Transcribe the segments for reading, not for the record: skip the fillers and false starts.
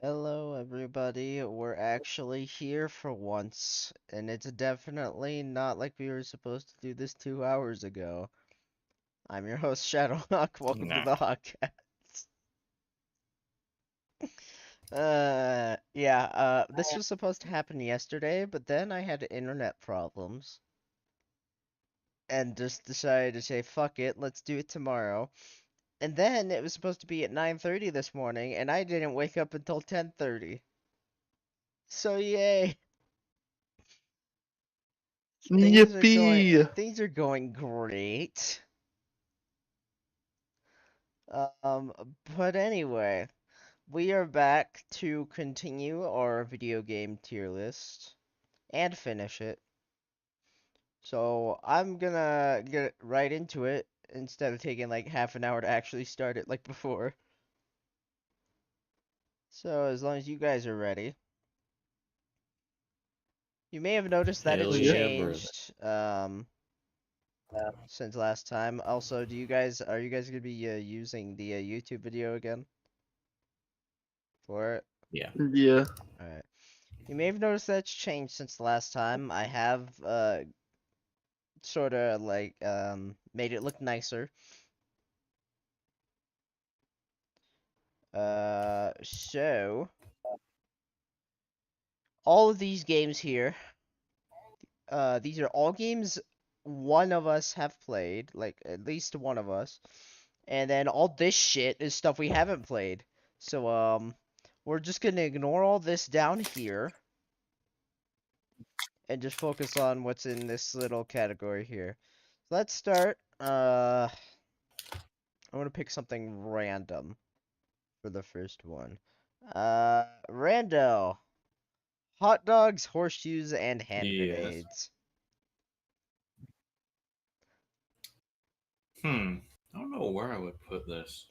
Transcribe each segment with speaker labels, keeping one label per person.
Speaker 1: Hello, everybody. We're actually here for once, and it's definitely not like we were supposed to do this 2 hours ago. I'm your host, Shadowhawk. Welcome to
Speaker 2: Nah.
Speaker 1: the Hawkcast. This was supposed to happen yesterday, but then I had internet problems and just decided to say, fuck it, let's do it tomorrow. And then it was supposed to be at 9:30 this morning, and I didn't wake up until 10:30. So yay.
Speaker 3: Yippee!
Speaker 1: Things are going great. Um, but anyway, we are back to continue our video game tier list and finish it. So I'm gonna get right into it instead of taking like half an hour to actually start it like before. So as long as you guys are ready. You may have noticed that it's
Speaker 2: Hell yeah, brother.
Speaker 1: changed since last time. Also, are you guys gonna be using the YouTube video again for it?
Speaker 2: Yeah.
Speaker 3: Yeah.
Speaker 1: Alright. You may have noticed that's changed since the last time. I have sort of like made it look nicer. So all of these games here, these are all games one of us have played, like at least one of us. And then all this shit is stuff we haven't played. So we're just gonna ignore all this down here and just focus on what's in this little category here. Let's start. I'm gonna pick something random for the first one. Rando. Hot dogs, horseshoes, and hand
Speaker 2: Yes.
Speaker 1: grenades.
Speaker 2: I don't know where I would put this.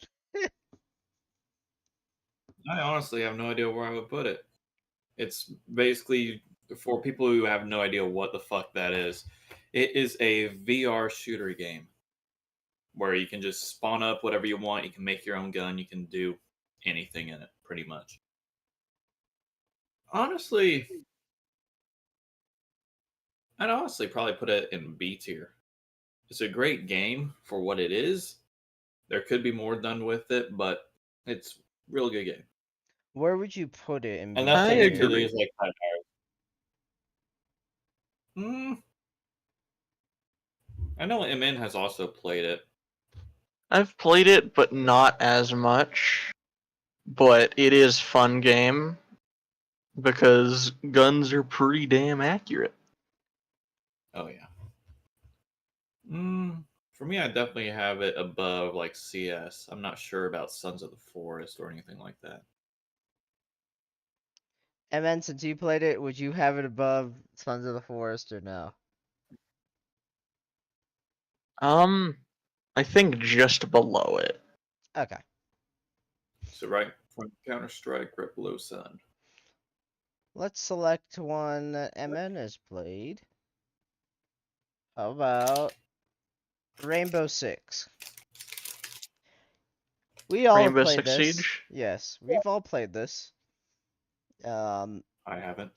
Speaker 2: I honestly have no idea where I would put it. It's basically for people who have no idea what the fuck that is. It is a VR shooter game where you can just spawn up whatever you want. You can make your own gun. You can do anything in it, pretty much. Honestly, I'd honestly probably put it in B tier. It's a great game for what it is. There could be more done with it, but it's a real good game.
Speaker 1: Where would you put it in
Speaker 2: And
Speaker 1: B
Speaker 2: that's
Speaker 3: I
Speaker 2: something
Speaker 1: tier?
Speaker 2: truly
Speaker 3: agree.
Speaker 2: is like kind of hard. I know MN has also played it.
Speaker 3: I've played it, but not as much. But it is fun game because guns are pretty damn accurate.
Speaker 2: Oh yeah. For me, I definitely have it above like CS. I'm not sure about Sons of the Forest or anything like that.
Speaker 1: And then since you played it, would you have it above Sons of the Forest or no?
Speaker 3: I think just below it.
Speaker 1: Okay.
Speaker 2: So right from Counter Strike, right below Sun.
Speaker 1: Let's select one that MN has played. How about Rainbow Six? We all have
Speaker 3: Rainbow
Speaker 1: played
Speaker 3: Six
Speaker 1: this.
Speaker 3: Siege.
Speaker 1: Yes, we've all played this.
Speaker 2: I haven't.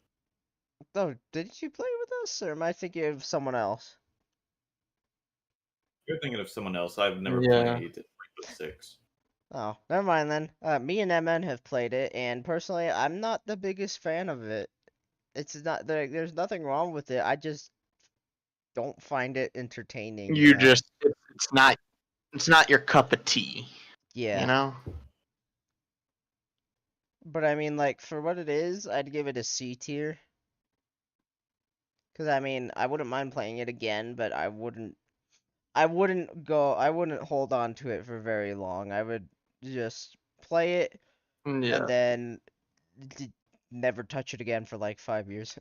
Speaker 1: Oh, did you play with us, or am I thinking of someone else?
Speaker 2: You're thinking of someone else. I've never
Speaker 3: Yeah.
Speaker 2: played Rainbow Six.
Speaker 1: Oh, never mind then. Me and MN have played it, and personally, I'm not the biggest fan of it. It's not there's nothing wrong with it. I just don't find it entertaining, you
Speaker 3: You
Speaker 1: know?
Speaker 3: just it's not your cup of tea.
Speaker 1: Yeah.
Speaker 3: You know?
Speaker 1: But I mean, like, for what it is, I'd give it a C tier. Because, I mean, I wouldn't mind playing it again, but I wouldn't hold on to it for very long. I would just play it and
Speaker 3: Yeah.
Speaker 1: then never touch it again for like 5 years.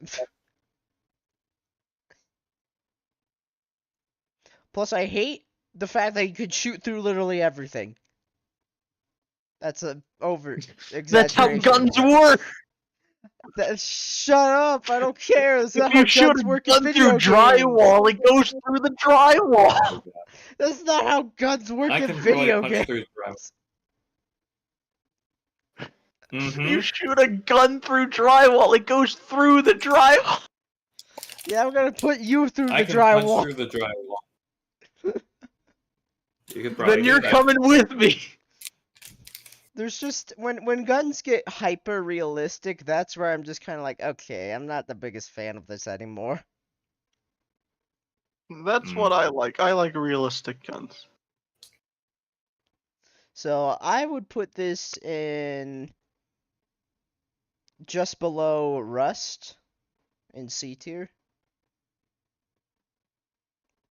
Speaker 1: Plus, I hate the fact that you could shoot through literally everything. That's a over
Speaker 3: That's how
Speaker 1: exaggeration.
Speaker 3: guns work!
Speaker 1: Shut up! I don't care. That's
Speaker 3: If
Speaker 1: not how
Speaker 3: you shoot
Speaker 1: guns
Speaker 3: a
Speaker 1: work in
Speaker 3: gun through
Speaker 1: video games.
Speaker 3: drywall, it goes through the drywall!
Speaker 1: That's not how guns work
Speaker 2: I
Speaker 1: in
Speaker 2: can probably
Speaker 1: video
Speaker 2: punch
Speaker 1: games.
Speaker 2: through ground.
Speaker 3: You shoot a gun through drywall, it goes through the drywall.
Speaker 1: Yeah, I'm gonna put you through
Speaker 2: I
Speaker 1: the
Speaker 2: can punch
Speaker 1: drywall.
Speaker 2: through the drywall. You could probably
Speaker 3: Then
Speaker 2: do
Speaker 3: you're
Speaker 2: that.
Speaker 3: coming with me.
Speaker 1: There's just when guns get hyper realistic, that's where I'm just kind of like, okay, I'm not the biggest fan of this anymore.
Speaker 3: That's what I like. I like realistic guns.
Speaker 1: So I would put this in just below Rust in C tier.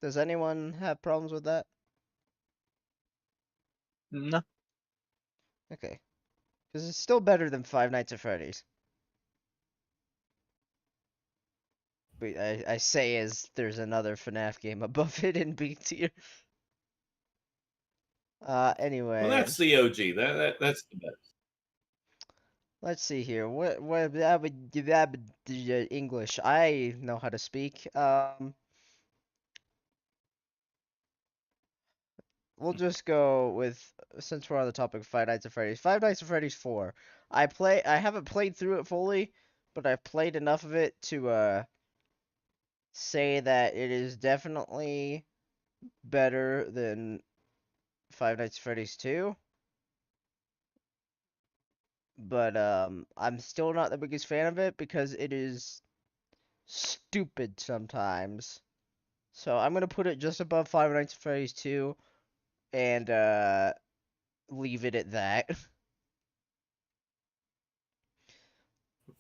Speaker 1: Does anyone have problems with that?
Speaker 3: No.
Speaker 1: Okay. Because it's still better than Five Nights at Freddy's. But I say as there's another FNAF game above it in B tier. Anyway.
Speaker 2: Well, that's the OG. That's the best.
Speaker 1: Let's see here. What that would English? I know how to speak. We'll just go with, since we're on the topic of Five Nights at Freddy's. Five Nights at Freddy's 4. I haven't played through it fully, but I've played enough of it to say that it is definitely better than Five Nights at Freddy's 2. But I'm still not the biggest fan of it because it is stupid sometimes. So I'm gonna put it just above Five Nights at Freddy's 2 and leave it at that.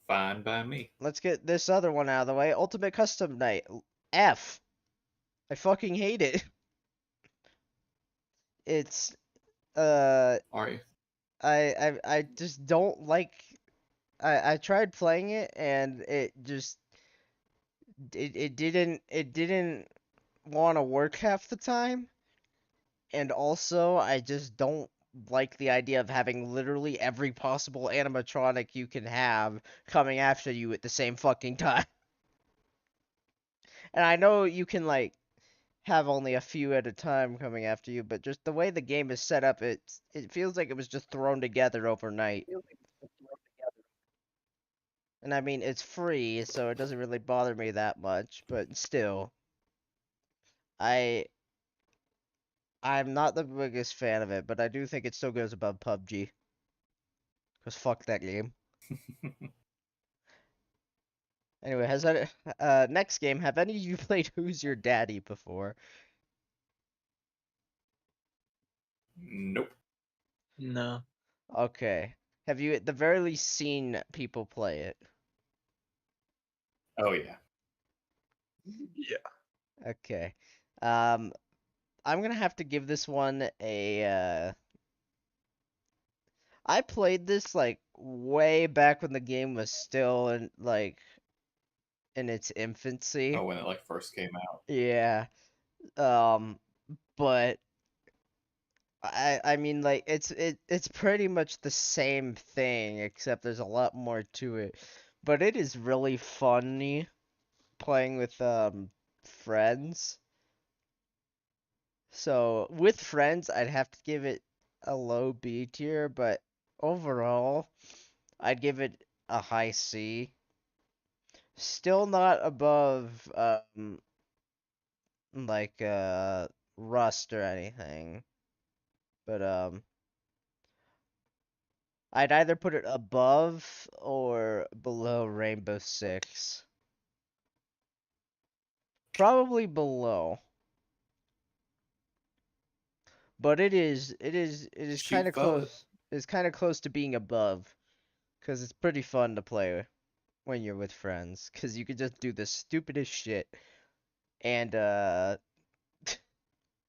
Speaker 2: Fine by me.
Speaker 1: Let's get this other one out of the way. Ultimate Custom Night. F. I fucking hate it. It's
Speaker 2: Are you?
Speaker 1: I just don't like. I tried playing it and it didn't want to work half the time. And also, I just don't like the idea of having literally every possible animatronic you can have coming after you at the same fucking time. And I know you can, like, have only a few at a time coming after you, but just the way the game is set up, it feels like it was just thrown together overnight. And I mean, it's free, so it doesn't really bother me that much, but still. I I'm not the biggest fan of it, but I do think it still goes above PUBG. Cause fuck that game. Anyway, next game, have any of you played Who's Your Daddy before?
Speaker 2: Nope.
Speaker 3: No.
Speaker 1: Okay. Have you at the very least seen people play it?
Speaker 2: Oh yeah.
Speaker 3: Yeah.
Speaker 1: Okay. I'm gonna have to give this one a I played this like way back when the game was still in its infancy.
Speaker 2: Oh, when it like first came out.
Speaker 1: Yeah. But I mean, like, it's pretty much the same thing, except there's a lot more to it. But it is really funny playing with friends. So with friends, I'd have to give it a low B tier, but overall, I'd give it a high C. Still not above like Rust or anything. But I'd either put it above or below Rainbow Six. Probably below. But it is kind
Speaker 2: Shoot
Speaker 1: of
Speaker 2: forward.
Speaker 1: close. It's kind of close to being above, cuz it's pretty fun to play when you're with friends, cuz you can just do the stupidest shit and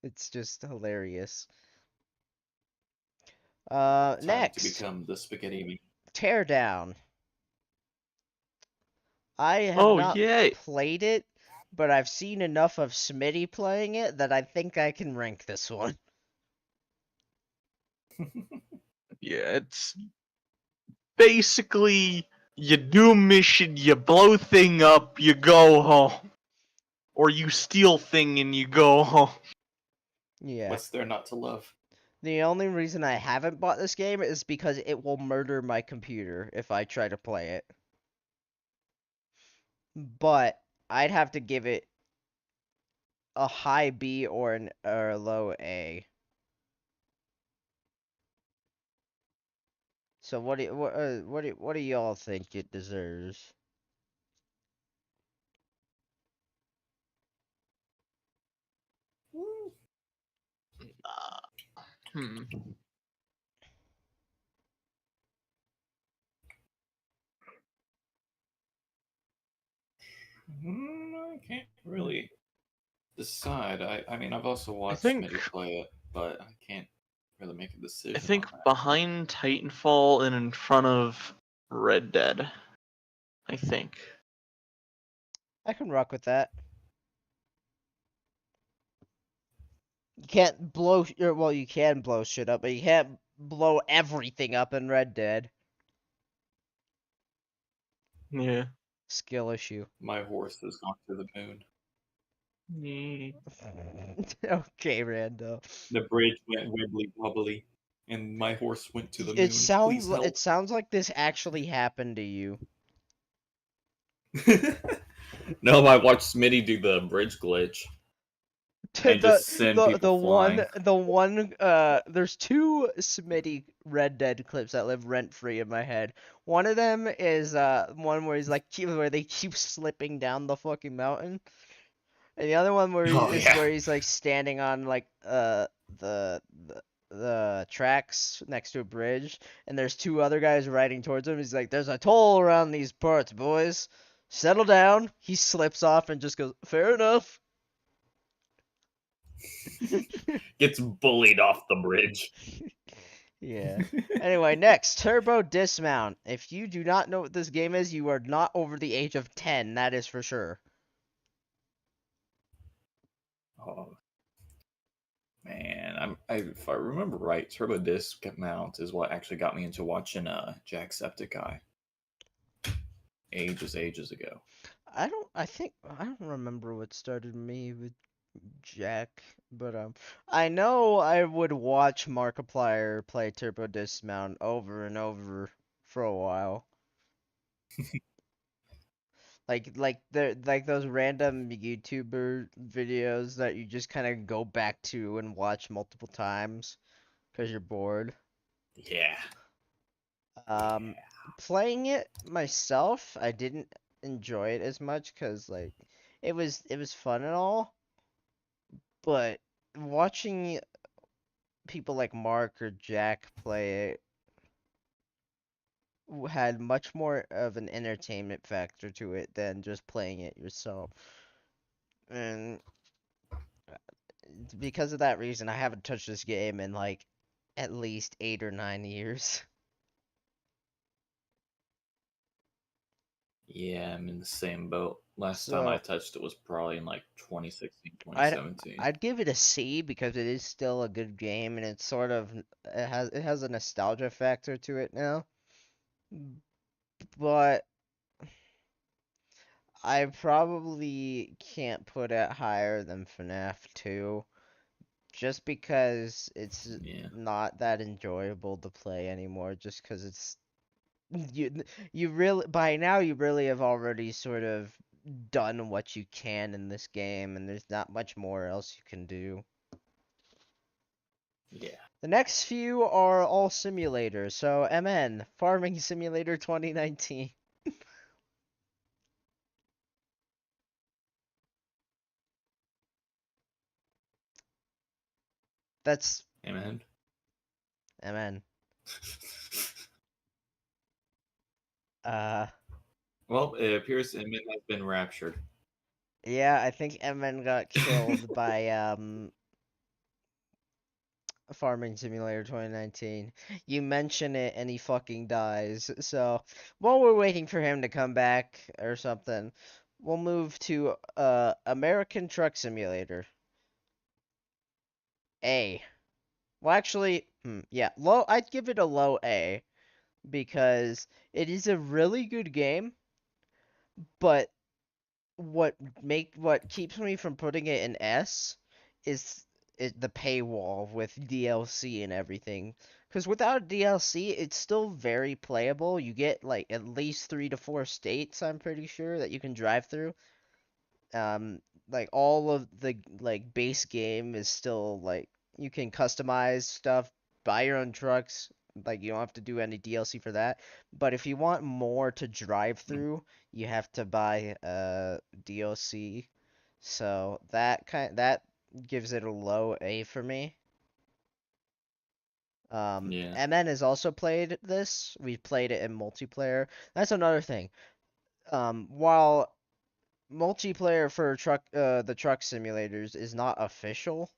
Speaker 1: it's just hilarious.
Speaker 2: Time to
Speaker 1: Next,
Speaker 2: become the spaghetti meat.
Speaker 1: Teardown. I have
Speaker 3: Oh
Speaker 1: not
Speaker 3: yay.
Speaker 1: played it, but I've seen enough of Smitty playing it that I think I can rank this one.
Speaker 3: Yeah, it's basically you do mission, you blow thing up, you go home. Or you steal thing and you go home.
Speaker 1: Yeah.
Speaker 2: What's there not to love?
Speaker 1: The only reason I haven't bought this game is because it will murder my computer if I try to play it. But I'd have to give it a high B or a low A. So what do y'all think it deserves?
Speaker 3: Hmm.
Speaker 2: I can't really decide. I mean, I've also
Speaker 3: I
Speaker 2: watched
Speaker 3: think
Speaker 2: Smitty play it, but I can't really make a
Speaker 3: I
Speaker 2: decision
Speaker 3: think
Speaker 2: on that.
Speaker 3: behind Titanfall and in front of Red Dead. I think.
Speaker 1: I can rock with that. You can't blow, well, you can blow shit up, but you can't blow everything up in Red Dead.
Speaker 3: Yeah.
Speaker 1: Skill issue.
Speaker 2: My horse has gone to the moon.
Speaker 1: Okay, Rando.
Speaker 2: The bridge went wibbly wobbly, and my horse went to the
Speaker 1: It
Speaker 2: moon. Please help.
Speaker 1: sounds like this actually happened to you.
Speaker 2: No, I watched Smitty do the bridge glitch and just send people flying.
Speaker 1: There's two Smitty Red Dead clips that live rent free in my head. One of them is one where he's like where they keep slipping down the fucking mountain. And the other one
Speaker 2: Oh yeah.
Speaker 1: where he's like standing on like the the tracks next to a bridge, and there's two other guys riding towards him. He's like, "There's a toll around these parts, boys. Settle down." He slips off and just goes, "Fair enough."
Speaker 2: Gets bullied off the bridge.
Speaker 1: Yeah. Anyway, next, Turbo Dismount. If you do not know what this game is, you are not over the age of 10, that is for sure.
Speaker 2: Oh man, if I remember right, Turbo Disc Mount is what actually got me into watching Jacksepticeye ages ago.
Speaker 1: I don't remember what started me with Jack, but I know I would watch Markiplier play Turbo Dismount over and over for a while. Like those random YouTuber videos that you just kind of go back to and watch multiple times because you're bored.
Speaker 2: Yeah.
Speaker 1: Um, Playing it myself, I didn't enjoy it as much because like it was fun and all, but watching people like Mark or Jack play it had much more of an entertainment factor to it than just playing it yourself. And because of that reason, I haven't touched this game in like at least 8 or 9 years.
Speaker 2: Yeah, I'm in the same boat. Last time I
Speaker 1: So
Speaker 2: touched it was probably in like 2016,
Speaker 1: I'd
Speaker 2: 2017.
Speaker 1: I'd give it a C because it is still a good game and it's sort of it has a nostalgia factor to it now. But I probably can't put it higher than FNAF 2 just because it's
Speaker 2: Yeah.
Speaker 1: not that enjoyable to play anymore just because it's you you really by now you really have already sort of done what you can in this game and there's not much more else you can do.
Speaker 2: Yeah.
Speaker 1: The next few are all simulators. So MN, Farming Simulator 2019. That's
Speaker 2: Amen.
Speaker 1: MN. Uh
Speaker 2: Well, it appears Emmett has been raptured.
Speaker 1: yeah, I think MN got killed by Farming Simulator 2019. You mention it and he fucking dies. So, while we're waiting for him to come back or something, we'll move to American Truck Simulator. A. Well, actually, yeah, low. I'd give it a low A because it is a really good game, but what keeps me from putting it in S is the paywall with DLC and everything. Because without DLC, it's still very playable. You get like at least 3 to 4 states, I'm pretty sure, that you can drive through. Um, like all of the like base game is still like you can customize stuff, buy your own trucks. Like you don't have to do any DLC for that. But if you want more to drive through, you have to buy DLC. So that gives it a low A for me.
Speaker 2: Yeah.
Speaker 1: MN has also played this. We played it in multiplayer. That's another thing. While multiplayer for the truck simulators is not official,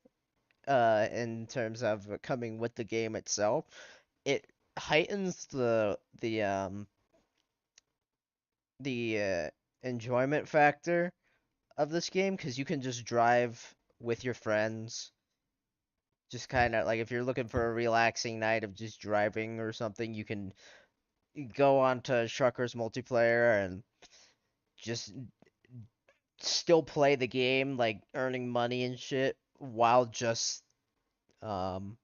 Speaker 1: in terms of coming with the game itself, it heightens the enjoyment factor of this game because you can just drive with your friends. Just kind of like if you're looking for a relaxing night of just driving or something, you can go on to Truckers multiplayer and just still play the game, like earning money and shit, while just um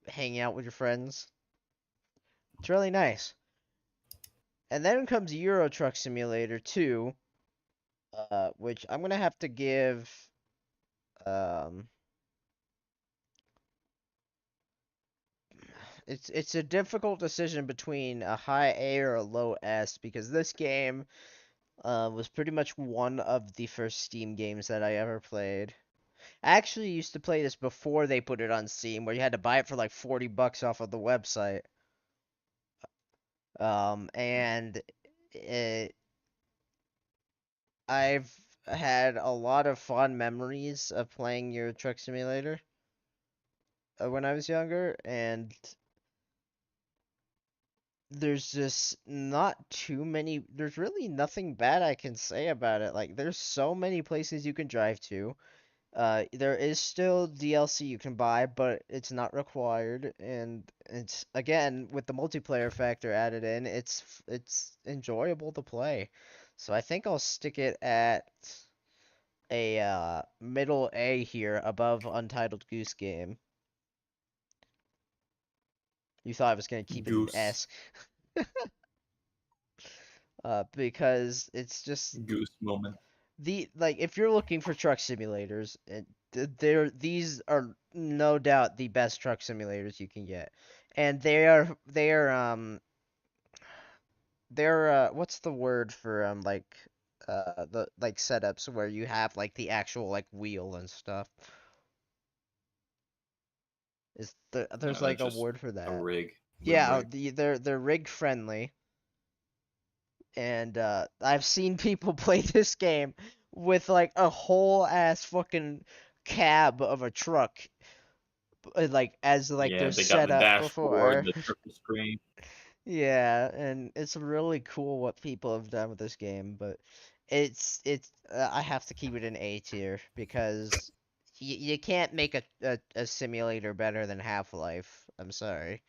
Speaker 1: hanging out with your friends. It's really nice. And then comes Euro Truck Simulator 2, which I'm gonna have to give um it's a difficult decision between a high A or a low S because this game was pretty much one of the first Steam games that I ever played. I actually used to play this before they put it on Steam, where you had to buy it for like $40 off of the website. And it, I've had a lot of fond memories of playing Euro Truck Simulator when I was younger, and there's just not too many. There's really nothing bad I can say about it. Like, there's so many places you can drive to. There is still DLC you can buy, but it's not required, and it's again with the multiplayer factor added in, it's enjoyable to play. So I think I'll stick it at a middle A here above Untitled Goose Game. You thought I was gonna keep it an
Speaker 2: Goose.
Speaker 1: S, because it's just
Speaker 2: Goose moment.
Speaker 1: the like if you're looking for truck simulators, these are no doubt the best truck simulators you can get, and they're what's the word for like the like setups where you have like the actual like wheel and stuff. There's like a
Speaker 2: Just
Speaker 1: word for
Speaker 2: a
Speaker 1: that.
Speaker 2: rig. Wooden
Speaker 1: Yeah,
Speaker 2: rig.
Speaker 1: they're rig friendly, and I've seen people play this game with like a whole ass fucking cab of a truck, like as like
Speaker 2: Yeah,
Speaker 1: their
Speaker 2: they got the
Speaker 1: setup
Speaker 2: dashboard,
Speaker 1: before.
Speaker 2: the triple screen.
Speaker 1: Yeah, and it's really cool what people have done with this game, but it's I have to keep it in A tier because you can't make a simulator better than Half-Life. I'm sorry.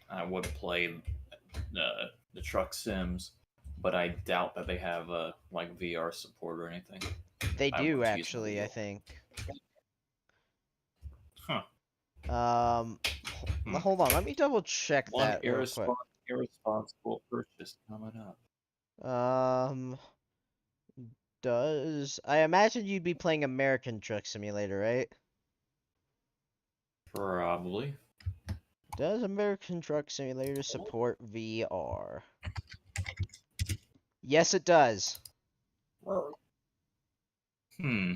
Speaker 2: I would play the truck sims, but I doubt that they have like VR support or anything.
Speaker 1: They
Speaker 2: I
Speaker 1: do
Speaker 2: want to use my
Speaker 1: actually, I
Speaker 2: wheel.
Speaker 1: think.
Speaker 2: Huh.
Speaker 1: Um,
Speaker 2: Hmm.
Speaker 1: hold on, let me double check
Speaker 2: One
Speaker 1: that real quick.
Speaker 2: irresponsible purchase coming up.
Speaker 1: Um, does I imagine you'd be playing American Truck Simulator, right?
Speaker 2: Probably.
Speaker 1: Does American Truck Simulator support VR? Yes, it does.
Speaker 2: Hmm.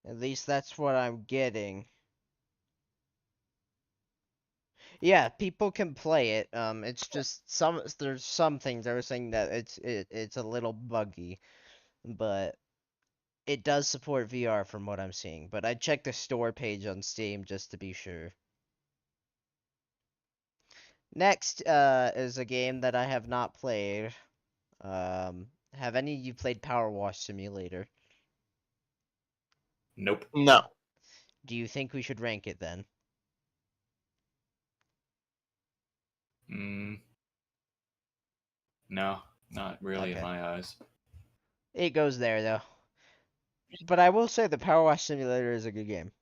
Speaker 1: At least that's what I'm getting. Yeah, people can play it. It's just there's some things I was saying that it's a little buggy, but it does support VR from what I'm seeing. But I checked the store page on Steam just to be sure. Next, is a game that I have not played. Have any of you played Power Wash Simulator?
Speaker 2: Nope.
Speaker 3: No.
Speaker 1: Do you think we should rank it then?
Speaker 2: No, not really in
Speaker 1: Okay.
Speaker 2: my eyes.
Speaker 1: It goes there though. But I will say the Power Wash Simulator is a good game.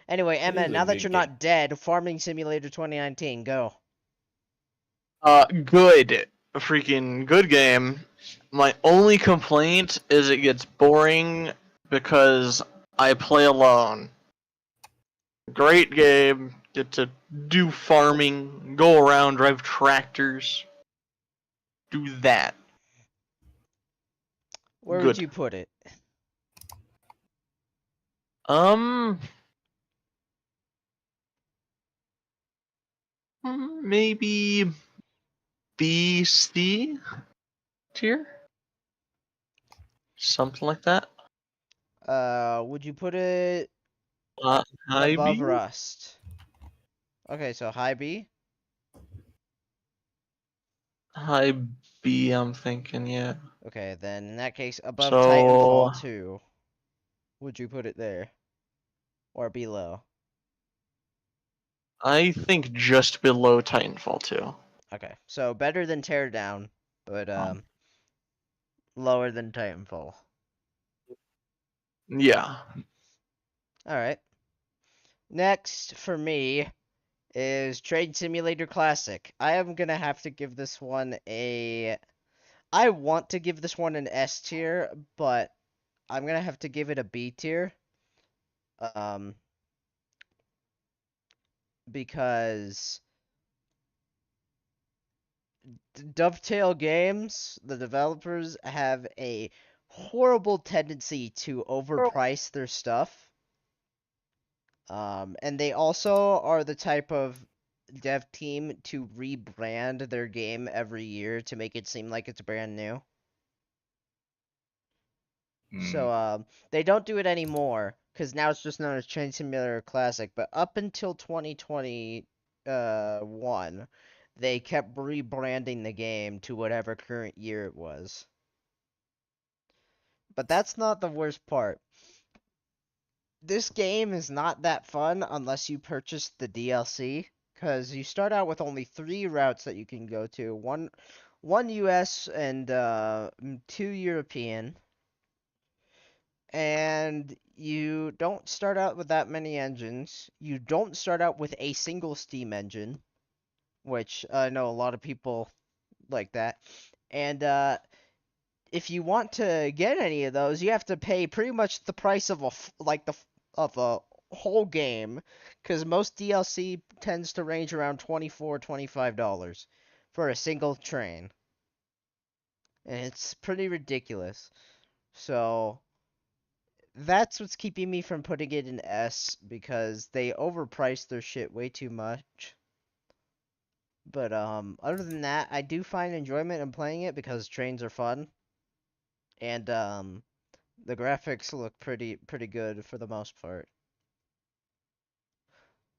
Speaker 1: Anyway,
Speaker 2: It
Speaker 1: Emma,
Speaker 2: is a
Speaker 1: now that you're
Speaker 2: good game.
Speaker 1: not dead, Farming Simulator 2019, go.
Speaker 3: Good. A freaking good game. My only complaint is it gets boring because I play alone. Great game. Get to do farming, go around, drive tractors. Do that.
Speaker 1: Where would
Speaker 3: Good.
Speaker 1: you put it?
Speaker 3: Um, maybe B, C tier? Something like that.
Speaker 1: Would you put it
Speaker 3: High
Speaker 1: above
Speaker 3: B?
Speaker 1: Rust? Okay, so high B?
Speaker 3: High B, I'm thinking, yeah.
Speaker 1: Okay, then in that case, above
Speaker 3: So,
Speaker 1: Titanfall 2. Would you put it there? Or below?
Speaker 3: I think just below Titanfall 2.
Speaker 1: Okay, so better than Teardown, but lower than Titanfall.
Speaker 3: Yeah.
Speaker 1: Alright. Next for me is Train Simulator Classic. I am gonna have to give this one a. I want to give this one an S tier, but I'm gonna have to give it a B tier. Um, because Dovetail Games, the developers, have a horrible tendency to overprice their stuff. And they also are the type of dev team to rebrand their game every year to make it seem like it's brand new. So they don't do it anymore because now it's just known as Train Simulator Classic. But up until 2021, they kept rebranding the game to whatever current year it was. But that's not the worst part. This game is not that fun unless you purchase the DLC, because you start out with only 3 routes that you can go to. One US and 2 European. And you don't start out with that many engines. You don't start out with a single Steam engine, which I know a lot of people like that. And if you want to get any of those, you have to pay pretty much the price of of a whole game, because most DLC tends to range around $24-25 for a single train, and it's pretty ridiculous. So that's what's keeping me from putting it in S, because they overpriced their shit way too much. But other than that, I do find enjoyment in playing it because trains are fun, and the graphics look pretty good for the most part.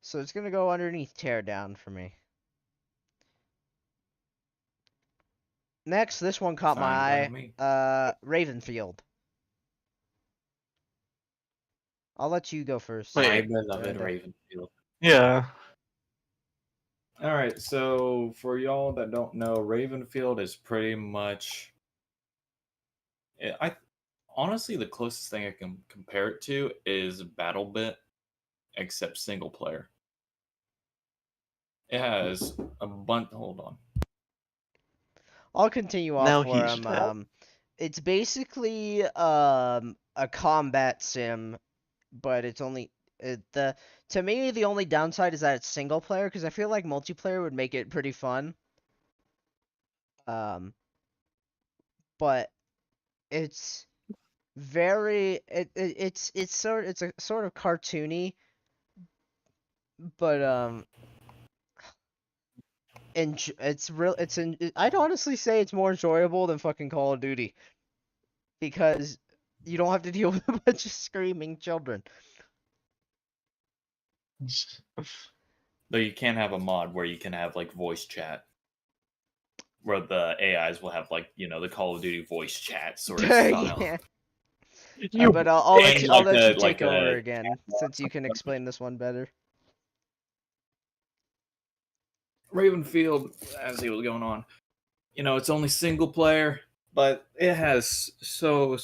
Speaker 1: So it's gonna go underneath Teardown for me. Next, this one caught
Speaker 2: Fine by
Speaker 1: my
Speaker 2: me.
Speaker 1: eye. Ravenfield. I'll let you go first.
Speaker 2: My
Speaker 3: Wait.
Speaker 2: beloved
Speaker 1: Miranda.
Speaker 2: Ravenfield.
Speaker 3: Yeah.
Speaker 2: All right, so for y'all that don't know, Ravenfield is pretty much. I honestly, the closest thing I can compare it to is BattleBit, except single player. It has a bunch. Hold on.
Speaker 1: I'll continue off
Speaker 3: Now
Speaker 1: where
Speaker 3: he's
Speaker 1: I'm.
Speaker 3: dead.
Speaker 1: It's basically a combat sim, but it's only the to me the only downside is that it's single player, because I feel like multiplayer would make it pretty fun. Um, but it's it's a sort of cartoony, but I'd honestly say it's more enjoyable than fucking Call of Duty, because you don't have to deal with a bunch of screaming children.
Speaker 2: Though you can have a mod where you can have like voice chat, where the AIs will have like the Call of Duty voice chat sort of style.
Speaker 1: Yeah.
Speaker 3: You
Speaker 1: But I'll let
Speaker 2: And
Speaker 1: you, I'll
Speaker 2: like
Speaker 1: let you
Speaker 2: a
Speaker 1: take over again, since you can explain this one better.
Speaker 2: Ravenfield, as he was going on, it's only single player, but it has so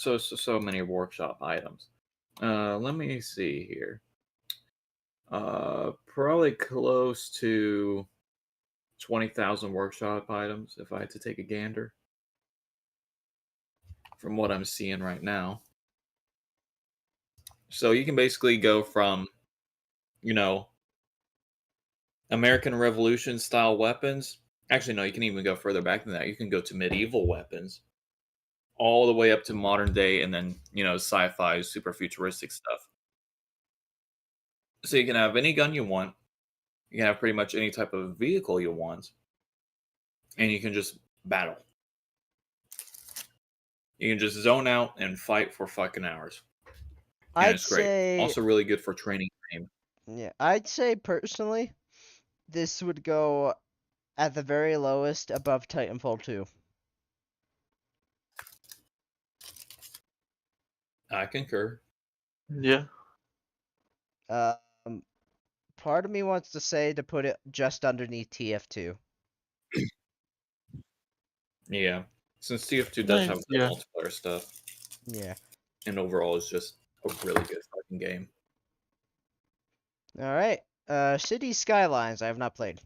Speaker 2: many workshop items. Let me see here. Probably close to 20,000 workshop items if I had to take a gander from what I'm seeing right now. So you can basically go from, you know, American Revolution style weapons. Actually, no, you can even go further back than that. You can go to medieval weapons, all the way up to modern day, and then, sci-fi, super futuristic stuff. So you can have any gun you want. You can have pretty much any type of vehicle you want, and you can just battle. You can just zone out and fight for fucking hours. And
Speaker 1: I'd
Speaker 2: it's great.
Speaker 1: say,
Speaker 2: Also really good for training game.
Speaker 1: yeah, I'd say personally, this would go at the very lowest above Titanfall 2.
Speaker 2: I concur.
Speaker 3: Yeah.
Speaker 1: Um, part of me wants to say to put it just underneath TF2.
Speaker 2: Yeah. Since TF2 does have good
Speaker 3: Yeah.
Speaker 2: multiplayer stuff,
Speaker 1: Yeah.
Speaker 2: and overall is just a really good fucking game.
Speaker 1: All right. City Skylines. I have not played.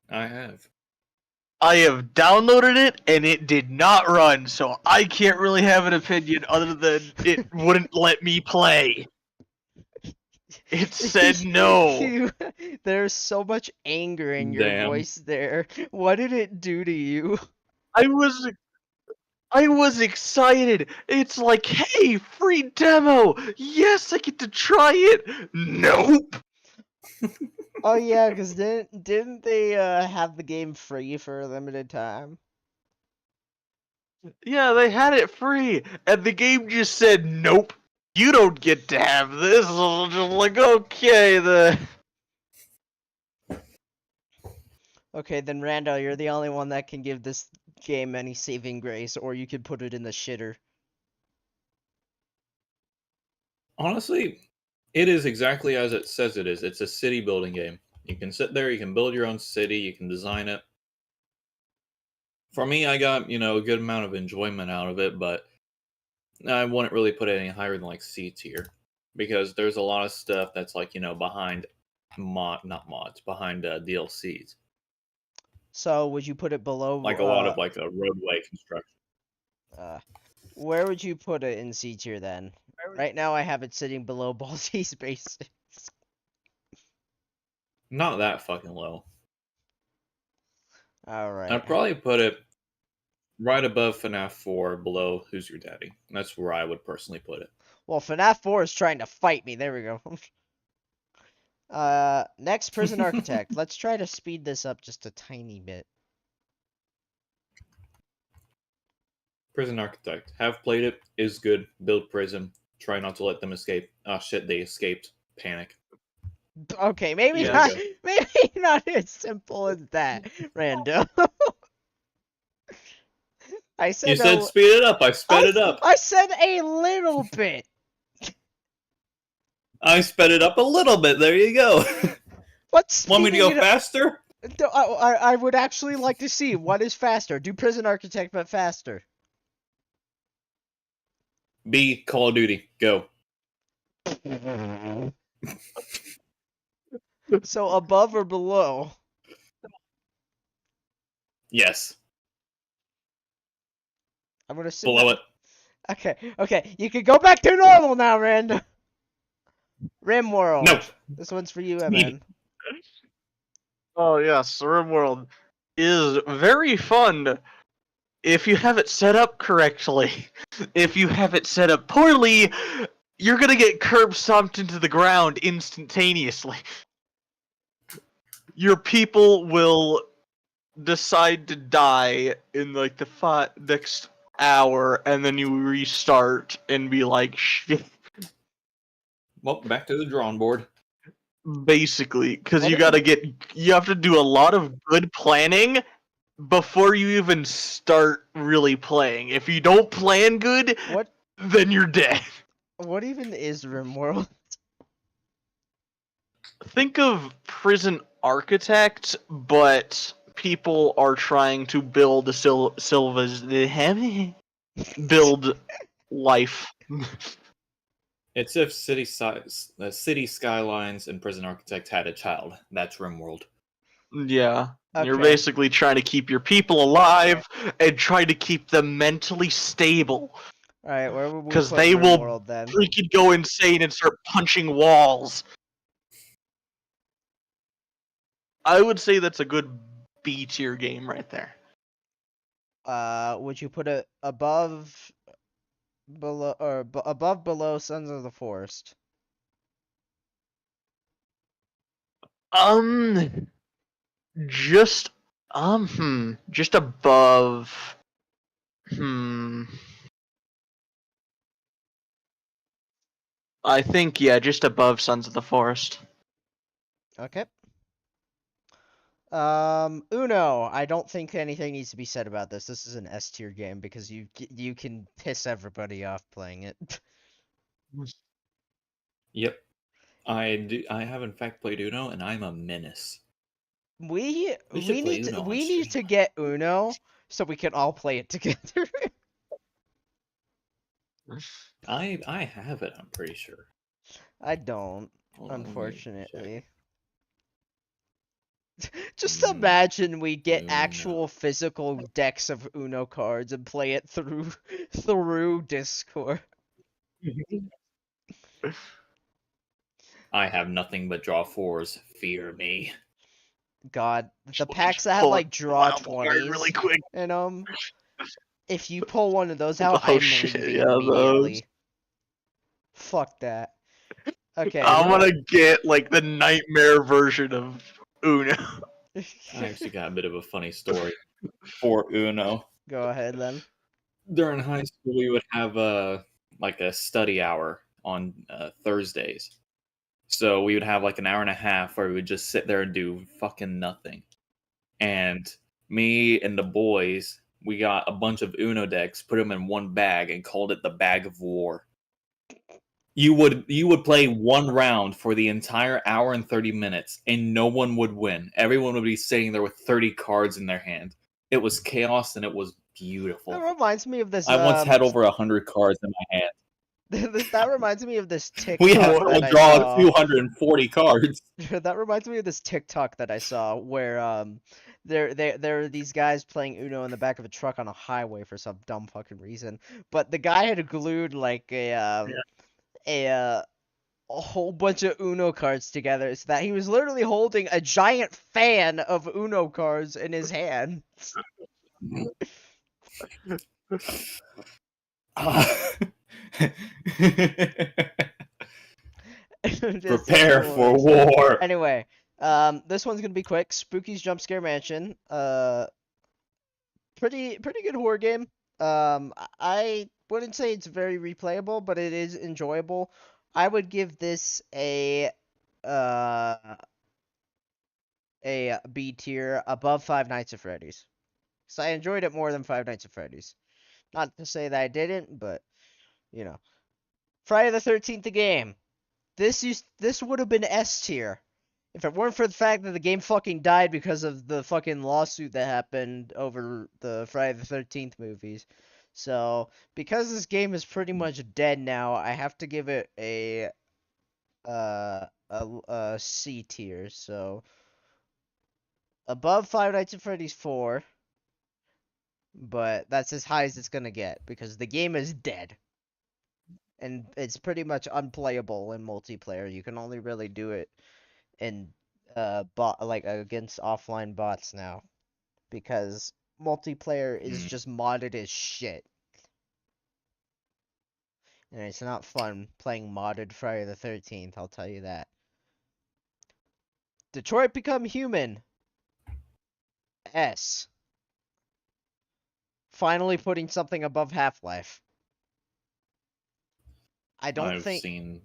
Speaker 2: I have.
Speaker 3: I have downloaded it and it did not run, so I can't really have an opinion other than it wouldn't let me play. It said no.
Speaker 1: There's so much anger in your
Speaker 2: Damn.
Speaker 1: voice there. What did it do to you?
Speaker 3: I was excited. It's like, hey, free demo. Yes, I get to try it. Nope.
Speaker 1: Oh yeah, because didn't they have the game free for a limited time?
Speaker 3: Yeah, they had it free, and the game just said, nope. You don't get to have this. I was just like, okay,
Speaker 1: Okay, then Randall, you're the only one that can give this game any saving grace, or you could put it in the shitter.
Speaker 2: Honestly, it is exactly as it says it is. It's a city building game. You can sit there, you can build your own city, you can design it. For me, I got, a good amount of enjoyment out of it, but I wouldn't really put it any higher than like C tier. Because there's a lot of stuff that's like, behind behind DLCs.
Speaker 1: So would you put it below?
Speaker 2: Like a lot of like a roadway construction.
Speaker 1: Where would you put it in C tier then? Right now, I have it sitting below Baldi's Basics.
Speaker 2: Not that fucking low.
Speaker 1: All right.
Speaker 2: I'd probably put it right above FNAF 4, below Who's Your Daddy. That's where I would personally put it.
Speaker 1: Well, FNAF 4 is trying to fight me. There we go. Next, Prison Architect. Let's try to speed this up just a tiny bit.
Speaker 2: Prison Architect. Have played it. Is good. Build prison. Try not to let them escape. Oh shit, they escaped. Panic.
Speaker 1: Okay, maybe
Speaker 3: Yeah.
Speaker 1: not. Maybe not as simple as that, Rando. I said
Speaker 2: You said speed it up. I sped it up.
Speaker 1: I said a little bit.
Speaker 2: I sped it up a little bit. There you go.
Speaker 1: What's
Speaker 2: Want me to go faster?
Speaker 1: I would actually like to see what is faster. Do Prison Architect but faster.
Speaker 2: B. Call of Duty. Go.
Speaker 1: So above or below?
Speaker 2: Yes.
Speaker 1: I'm gonna sit
Speaker 2: Below it.
Speaker 1: Okay. You can go back to normal now, Rand. Rimworld.
Speaker 2: No.
Speaker 1: This one's for you, MM.
Speaker 3: Oh yes, RimWorld is very fun if you have it set up correctly. If you have it set up poorly, you're gonna get curb stomped into the ground instantaneously. Your people will decide to die in like the next hour, and then you restart and be like, shit.
Speaker 2: Well, back to the drawing board.
Speaker 3: Basically, because
Speaker 1: What
Speaker 3: you
Speaker 1: if
Speaker 3: have to do a lot of good planning before you even start really playing. If you don't plan good,
Speaker 1: What
Speaker 3: then you're dead.
Speaker 1: what even is RimWorld?
Speaker 3: Think of Prison Architect, but people are trying to build a Silva's build life.
Speaker 2: It's if City Skylines and Prison Architect had a child. That's RimWorld.
Speaker 3: Yeah. You're
Speaker 1: Okay.
Speaker 3: basically trying to keep your people alive and try to keep them mentally stable.
Speaker 1: Alright, where would we
Speaker 3: Because
Speaker 1: put
Speaker 3: they will
Speaker 1: RimWorld then?
Speaker 3: freaking go insane and start punching walls. I would say that's a good B tier game right there.
Speaker 1: Would you put it above, below, or above, below Sons of the Forest?
Speaker 3: Just just above. I think yeah, just above Sons of the Forest.
Speaker 1: Okay. Uno. I don't think anything needs to be said about this. This is an S tier game because you can piss everybody off playing it.
Speaker 2: Yep. I have in fact played Uno, and I'm a menace.
Speaker 1: We
Speaker 2: should
Speaker 1: we
Speaker 2: play
Speaker 1: need to
Speaker 2: Uno on
Speaker 1: we need
Speaker 2: stream.
Speaker 1: to get Uno so we can all play it together.
Speaker 2: I have it. I'm pretty sure.
Speaker 1: I don't,
Speaker 2: Hold on, let me check.
Speaker 1: unfortunately. Just
Speaker 2: Mm,
Speaker 1: imagine we get
Speaker 2: Uno.
Speaker 1: actual physical decks of Uno cards and play it through through Discord.
Speaker 2: I have nothing but draw fours. Fear me.
Speaker 1: God, the
Speaker 3: Let me
Speaker 1: packs
Speaker 3: just
Speaker 1: that have
Speaker 3: pull a
Speaker 1: like draw
Speaker 3: wild card really
Speaker 1: 20s
Speaker 3: quick.
Speaker 1: in them. If you pull one of those out,
Speaker 3: Oh
Speaker 1: I'm
Speaker 3: shit,
Speaker 1: leaving
Speaker 3: yeah, those.
Speaker 1: immediately. Fuck that. Okay.
Speaker 3: I want to get like the nightmare version of Uno.
Speaker 2: I actually got a bit of a funny story for Uno.
Speaker 1: Go ahead then.
Speaker 2: During high school, we would have like a study hour on Thursdays. So we would have like an hour and a half where we would just sit there and do fucking nothing. And me and the boys, we got a bunch of Uno decks, put them in one bag, and called it the Bag of War. You would play one round for the entire hour and 30 minutes, and no one would win. Everyone would be sitting there with 30 cards in their hand. It was chaos, and it was beautiful.
Speaker 1: That reminds me of this.
Speaker 2: I once had over 100 cards in my hand.
Speaker 1: That reminds me of this
Speaker 2: We had
Speaker 1: TikTok that
Speaker 2: to
Speaker 1: I
Speaker 2: draw
Speaker 1: saw.
Speaker 2: 240 cards.
Speaker 1: That reminds me of this TikTok that I saw where there are these guys playing Uno in the back of a truck on a highway for some dumb fucking reason. But the guy had glued like a uh, a whole bunch of Uno cards together so that he was literally holding a giant fan of Uno cards in his hand. Just
Speaker 2: Prepare for
Speaker 1: hilarious.
Speaker 2: war.
Speaker 1: Anyway, this one's gonna be quick. Spooky's Jump Scare Mansion. Pretty good horror game. I wouldn't say it's very replayable, but it is enjoyable. I would give this uh a B tier above Five Nights at Freddy's. So I enjoyed it more than Five Nights at Freddy's. Not to say that I didn't, but you know. Friday the 13th the game. This would have been S tier. If it weren't for the fact that the game fucking died because of the fucking lawsuit that happened over the Friday the 13th movies. So, because this game is pretty much dead now, I have to give it a C tier. So, above Five Nights at Freddy's 4, but that's as high as it's gonna get because the game is dead. And it's pretty much unplayable in multiplayer. You can only really do it in bot like against offline bots now because multiplayer is just modded as shit. And it's not fun playing modded Friday the 13th, I'll tell you that. Detroit Become Human. S. Finally putting something above Half-Life. I don't
Speaker 2: I've
Speaker 1: think
Speaker 2: seen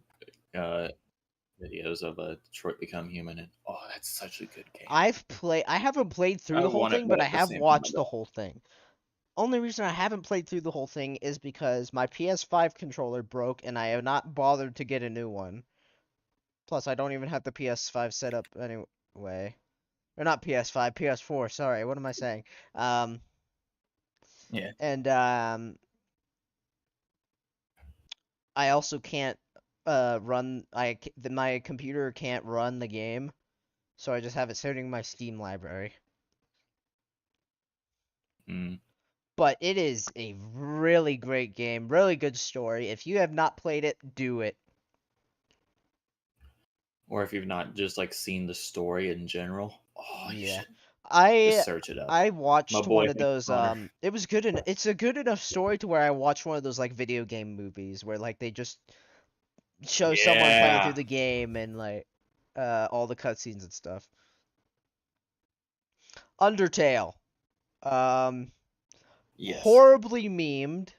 Speaker 2: videos of Detroit Become Human, and oh, that's such a good game.
Speaker 1: I haven't played through
Speaker 2: I
Speaker 1: the whole
Speaker 2: want it
Speaker 1: thing, but I
Speaker 2: at the
Speaker 1: have
Speaker 2: same time.
Speaker 1: watched the whole thing. Only reason I haven't played through the whole thing is because my PS5 controller broke and I have not bothered to get a new one. Plus, I don't even have the PS5 set up anyway. Or not PS5, PS4, sorry, what am I saying?
Speaker 2: Yeah.
Speaker 1: And I also can't run my computer can't run the game, so I just have it sitting in my Steam library.
Speaker 2: Mm.
Speaker 1: But it is a really great game, really good story. If you have not played it, do it.
Speaker 2: Or if you've not just like seen the story in general, oh, you
Speaker 1: Yeah.
Speaker 2: should just
Speaker 1: I
Speaker 2: search it up.
Speaker 1: I
Speaker 2: My
Speaker 1: watched
Speaker 2: boy
Speaker 1: one of
Speaker 2: thinks
Speaker 1: those
Speaker 2: Connor.
Speaker 1: it was good and it's a good enough story to where I watched one of those like video game movies where like they just show someone playing through
Speaker 2: Yeah.
Speaker 1: the game and like all the cutscenes and stuff. Undertale. Um
Speaker 2: Yes.
Speaker 1: Horribly memed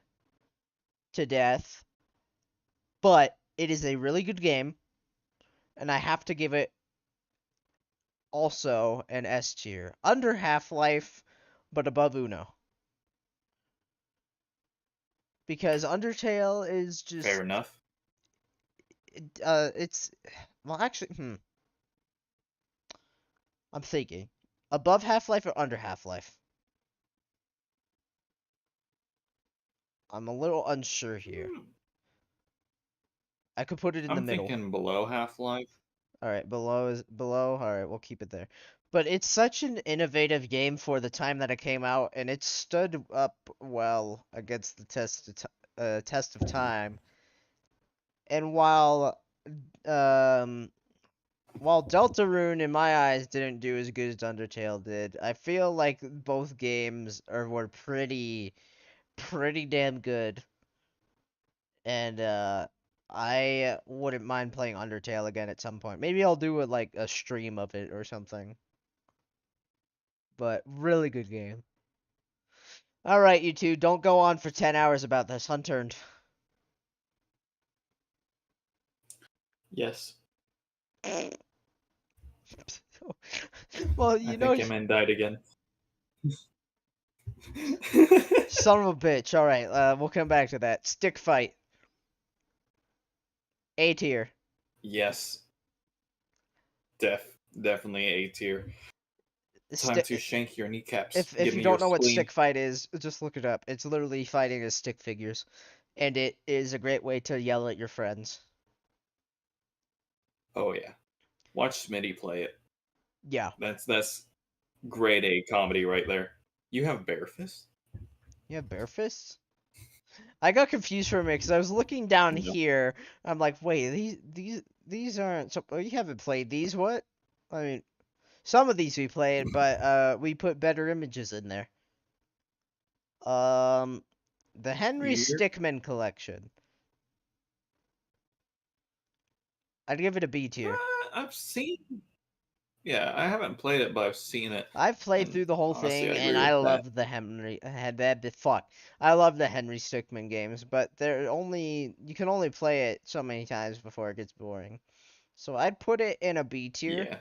Speaker 1: to death, but it is a really good game and I have to give it also an S tier. Under Half-Life but above Uno. Because Undertale is
Speaker 2: Fair
Speaker 1: just
Speaker 2: enough.
Speaker 1: it's well actually I'm thinking above Half-Life or under Half-Life. I'm a little unsure here.
Speaker 2: Hmm,
Speaker 1: I could put it in the
Speaker 2: I'm
Speaker 1: middle.
Speaker 2: thinking below Half-Life.
Speaker 1: All right, below is below. All right, we'll keep it there. But it's such an innovative game for the time that it came out, and it stood up well against the test of time. And um while Deltarune in my eyes didn't do as good as Undertale did, I feel like both games were pretty damn good. And I wouldn't mind playing Undertale again at some point. Maybe I'll do like a stream of it or something. But really good game. All right, you two, don't go on for 10 hours about this. Unturned.
Speaker 2: Yes.
Speaker 1: Well,
Speaker 2: I
Speaker 1: you know,
Speaker 2: think Emin died again.
Speaker 1: son of a bitch. All right, we'll come back to that. Stick fight. A tier.
Speaker 2: Yes. Definitely A tier. Time to
Speaker 1: Sti-
Speaker 2: shank your kneecaps.
Speaker 1: if
Speaker 2: Give
Speaker 1: you
Speaker 2: me
Speaker 1: don't
Speaker 2: your
Speaker 1: know what
Speaker 2: spleen.
Speaker 1: stick fight is, just look it up. It's literally fighting as stick figures, and it is a great way to yell at your friends.
Speaker 2: Oh yeah. Watch Smitty play it.
Speaker 1: Yeah.
Speaker 2: That's grade A comedy right there. You have Bear Fist?
Speaker 1: You have bare fists? I got confused for a minute because I was looking down
Speaker 2: No.
Speaker 1: here. I'm like, wait, these aren't. So, oh, you haven't played these? What? I mean, some of these we played, but we put better images in there. Um, the Henry
Speaker 2: You're,
Speaker 1: Stickmin collection. I'd give it a B tier.
Speaker 2: I've seen. Yeah, I haven't played it, but I've seen it,
Speaker 1: I've played
Speaker 2: and
Speaker 1: through the whole
Speaker 2: honestly, I
Speaker 1: thing, and
Speaker 2: agree
Speaker 1: I
Speaker 2: with that.
Speaker 1: love the Henry. Had that the fuck. I love the Henry Stickmin games, but they're only you can only play it so many times before it gets boring. So I'd put it in a B tier,
Speaker 2: Yeah,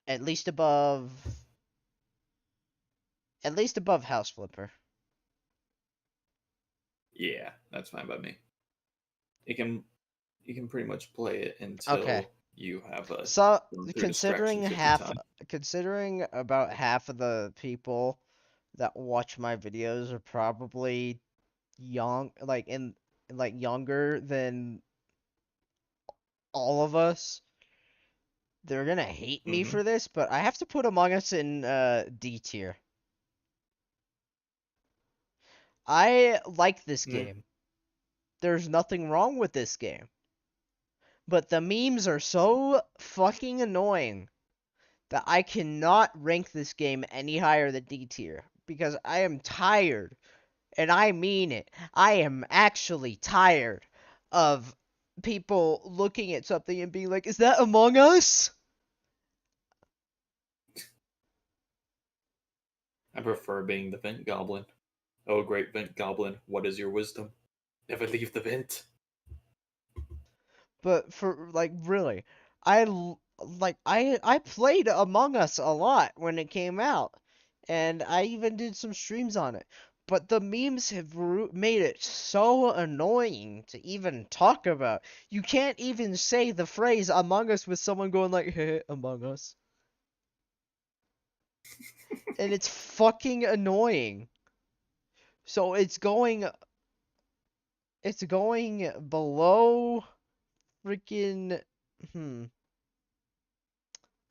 Speaker 1: at least above, at least above House Flipper.
Speaker 2: yeah, that's fine by me. You can you can pretty much play it
Speaker 1: Okay.
Speaker 2: until you have
Speaker 1: So
Speaker 2: gone through distraction 50 times.
Speaker 1: considering about half of the people that watch my videos are probably young, like younger than all of us. They're gonna hate me
Speaker 2: Hmm.
Speaker 1: for this, but I have to put Among Us in D tier. I like this game. There's nothing wrong with this game. But the memes are so fucking annoying that I cannot rank this game any higher than D tier because I am tired, and I mean it. I am actually tired of people looking at something and being like, "Is that Among Us?"
Speaker 2: I prefer being the vent goblin. Oh, great vent goblin, what is your wisdom? Never leave the vent.
Speaker 1: But for like really, I played Among Us a lot when it came out, and I even did some streams on it. But the memes have made it so annoying to even talk about. You can't even say the phrase Among Us with someone going like, "Hey, Among Us," and it's fucking annoying. So it's going below freaking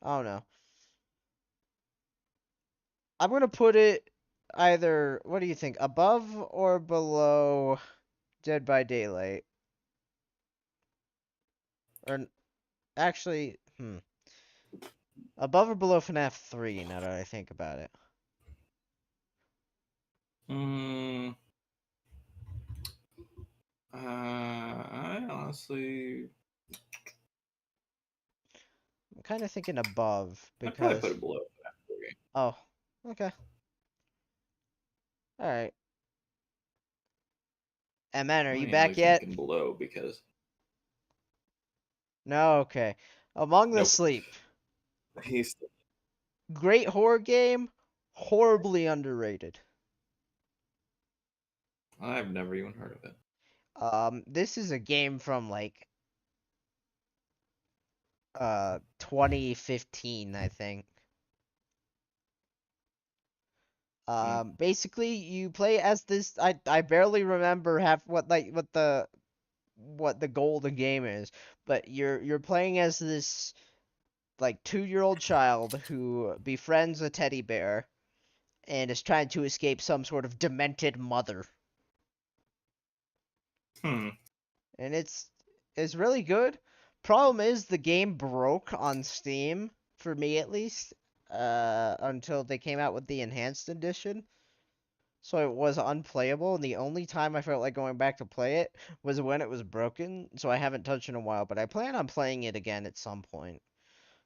Speaker 1: I don't know. I'm gonna put it either, what do you think, above or below Dead by Daylight? Or actually, above or below FNAF 3 now that I think about it.
Speaker 2: Mm, I honestly,
Speaker 1: I'm kind of thinking above
Speaker 2: I'd probably
Speaker 1: because,
Speaker 2: put it below that game.
Speaker 1: oh, okay. All right. And man, are you
Speaker 2: Mainly
Speaker 1: back yet?
Speaker 2: thinking below because
Speaker 1: No, okay. Among the
Speaker 2: nope,
Speaker 1: Sleep.
Speaker 2: he's
Speaker 1: Great horror game, horribly underrated.
Speaker 2: I've never even heard of it.
Speaker 1: This is a game from like 2015, I think. Basically you play as this, I barely remember half what the goal of the game is, but you're playing as this like 2-year-old child who befriends a teddy bear and is trying to escape some sort of demented mother.
Speaker 2: Hmm.
Speaker 1: And it's really good. Problem is the game broke on Steam, for me at least, until they came out with the enhanced edition. So it was unplayable, and the only time I felt like going back to play it was when it was broken. So I haven't touched it in a while, but I plan on playing it again at some point.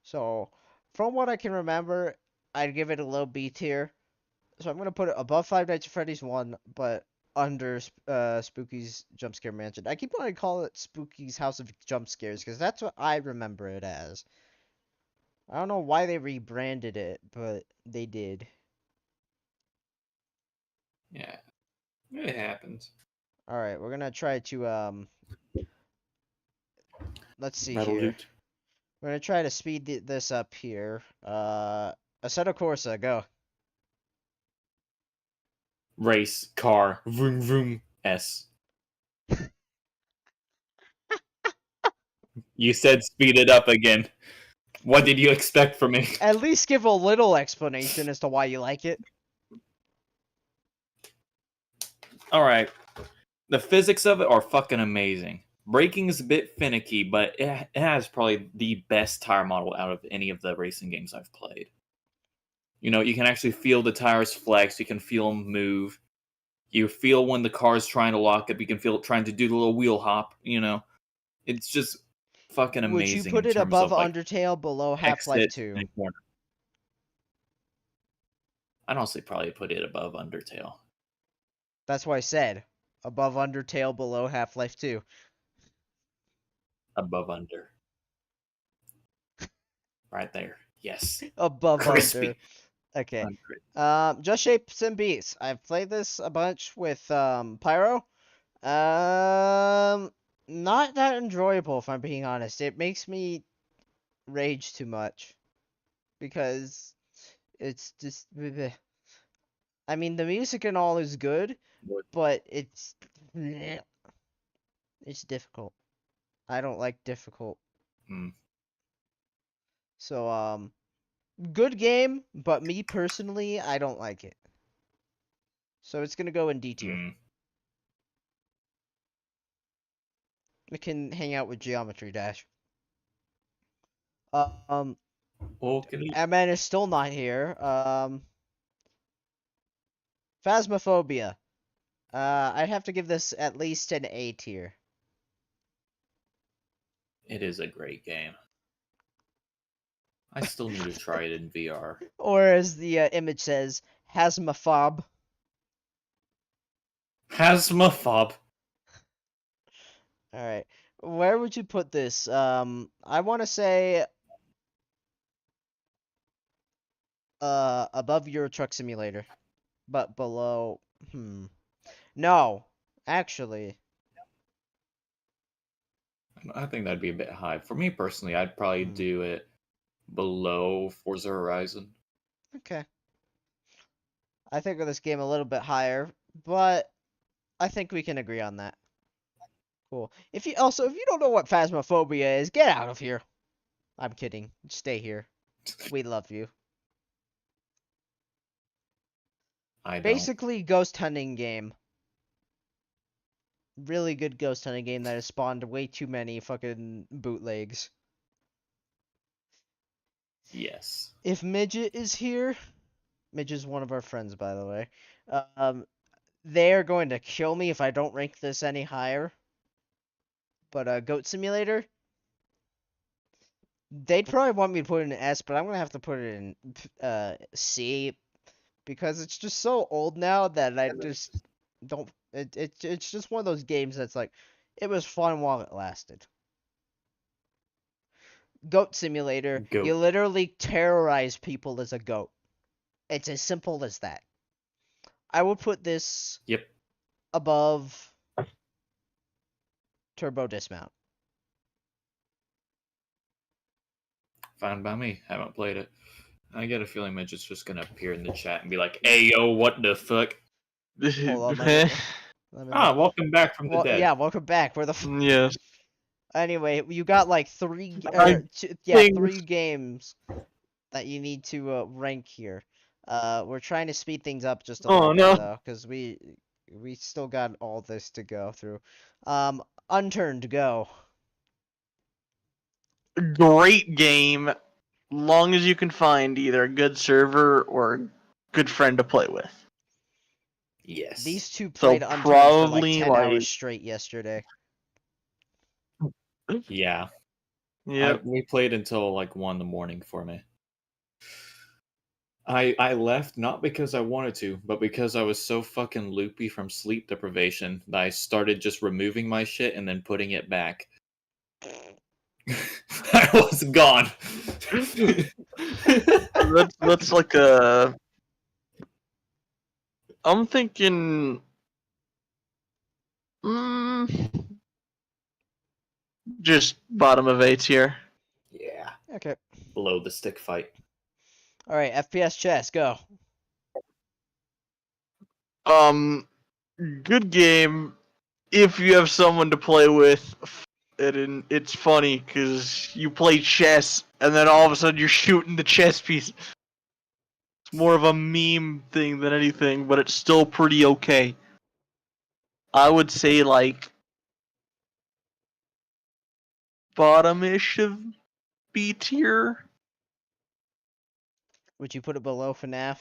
Speaker 1: So from what I can remember, I'd give it a low B tier. So I'm gonna put it above Five Nights at Freddy's 1, but under Spooky's Jump Scare Mansion. I keep wanting to call it Spooky's House of Jump Scares because that's what I remember it as. I don't know why they rebranded it, but they did.
Speaker 2: Yeah, it happens.
Speaker 1: All right, we're gonna try to let's see
Speaker 2: Battle
Speaker 1: here.
Speaker 2: loot.
Speaker 1: We're gonna try to speed this up here. Assetto Corsa, go.
Speaker 2: Race car vroom vroom S. You said speed it up again. What did you expect from me?
Speaker 1: At least give a little explanation as to why you like it.
Speaker 2: All right. The physics of it are fucking amazing. Braking is a bit finicky, but it has probably the best tire model out of any of the racing games I've played. You know, you can actually feel the tires flex. You can feel them move. You feel when the car's trying to lock up. You can feel it trying to do the little wheel hop. You know, it's just fucking
Speaker 1: Would you
Speaker 2: amazing
Speaker 1: put
Speaker 2: in
Speaker 1: it
Speaker 2: terms
Speaker 1: above
Speaker 2: of like
Speaker 1: Undertale, below Half-Life
Speaker 2: exit
Speaker 1: 2?
Speaker 2: and corner. I'd honestly probably put it above Undertale.
Speaker 1: That's why I said above Undertale, below Half-Life 2.
Speaker 2: Above under. Right there. Yes.
Speaker 1: Above
Speaker 2: Crispy.
Speaker 1: under. Okay.
Speaker 2: Uncrit.
Speaker 1: Just Shapes and Beats. I've played this a bunch with Pyro. Not that enjoyable if I'm being honest. It makes me rage too much because it's just bleh. I mean the music and all is good,
Speaker 2: What?
Speaker 1: but it's bleh. It's difficult. I don't like difficult.
Speaker 2: Mm,
Speaker 1: So good game, but me personally, I don't like it. So it's gonna go in D tier.
Speaker 2: mm.
Speaker 1: It can hang out with Geometry Dash. Um,
Speaker 2: Okay.
Speaker 1: Ant-Man is still not here. Phasmophobia. I'd have to give this at least an A tier.
Speaker 2: It is a great game. I still need to try it in VR.
Speaker 1: Or as the image says, Hasmophob.
Speaker 2: Hasmophob.
Speaker 1: All right. Where would you put this? I want to say above Euro Truck Simulator, but below. No, actually,
Speaker 2: I think that'd be a bit high. For me personally, I'd probably do it below Forza Horizon.
Speaker 1: okay. I think of this game a little bit higher, but I think we can agree on that. Cool. If you don't know what Phasmophobia is, get out of here. I'm kidding. Stay here. We love you.
Speaker 2: I don't.
Speaker 1: Basically, ghost hunting game. Really good ghost hunting game that has spawned way too many fucking bootlegs.
Speaker 2: Yes.
Speaker 1: If Midget is here, Midget's one of our friends, by the way. They're going to kill me if I don't rank this any higher. But Goat Simulator, they'd probably want me to put it in S, but I'm gonna have to put it in C because it's just so old now that I just don't. It's just one of those games that's like, it was fun while it lasted. Goat Simulator,
Speaker 2: Goat.
Speaker 1: you literally terrorize people as a goat. It's as simple as that. I would put this
Speaker 2: Yep.
Speaker 1: above Turbo Dismount.
Speaker 2: Fine by me. Haven't played it. I get a feeling Midget's just gonna appear in the chat and be like, "Hey yo, what the fuck?"
Speaker 1: Hold on, let me
Speaker 2: Welcome back from the dead.
Speaker 1: Yeah, welcome back. Where the
Speaker 3: Yes.
Speaker 1: Anyway, you got like three games that you need to rank here. We're trying to speed things up just a little bit though, because we still got all this to go through. Unturned, go.
Speaker 3: Great game, long as you can find either a good server or a good friend to play with.
Speaker 2: Yes.
Speaker 1: These two played Unturned for like 10 hours straight yesterday.
Speaker 2: Yeah.
Speaker 3: Yeah.
Speaker 2: We played until like 1 in the morning for me. I left not because I wanted to, but because I was so fucking loopy from sleep deprivation that I started just removing my shit and then putting it back. I was gone.
Speaker 3: that's like a. I'm thinking. Just bottom of A tier.
Speaker 2: Yeah.
Speaker 1: Okay.
Speaker 2: Below the stick fight.
Speaker 1: All right, FPS chess, go.
Speaker 3: Good game if you have someone to play with. It's funny because you play chess and then all of a sudden you're shooting the chess piece. It's more of a meme thing than anything, but it's still pretty okay. I would say like bottom-ish of B tier.
Speaker 1: Would you put it below FNAF?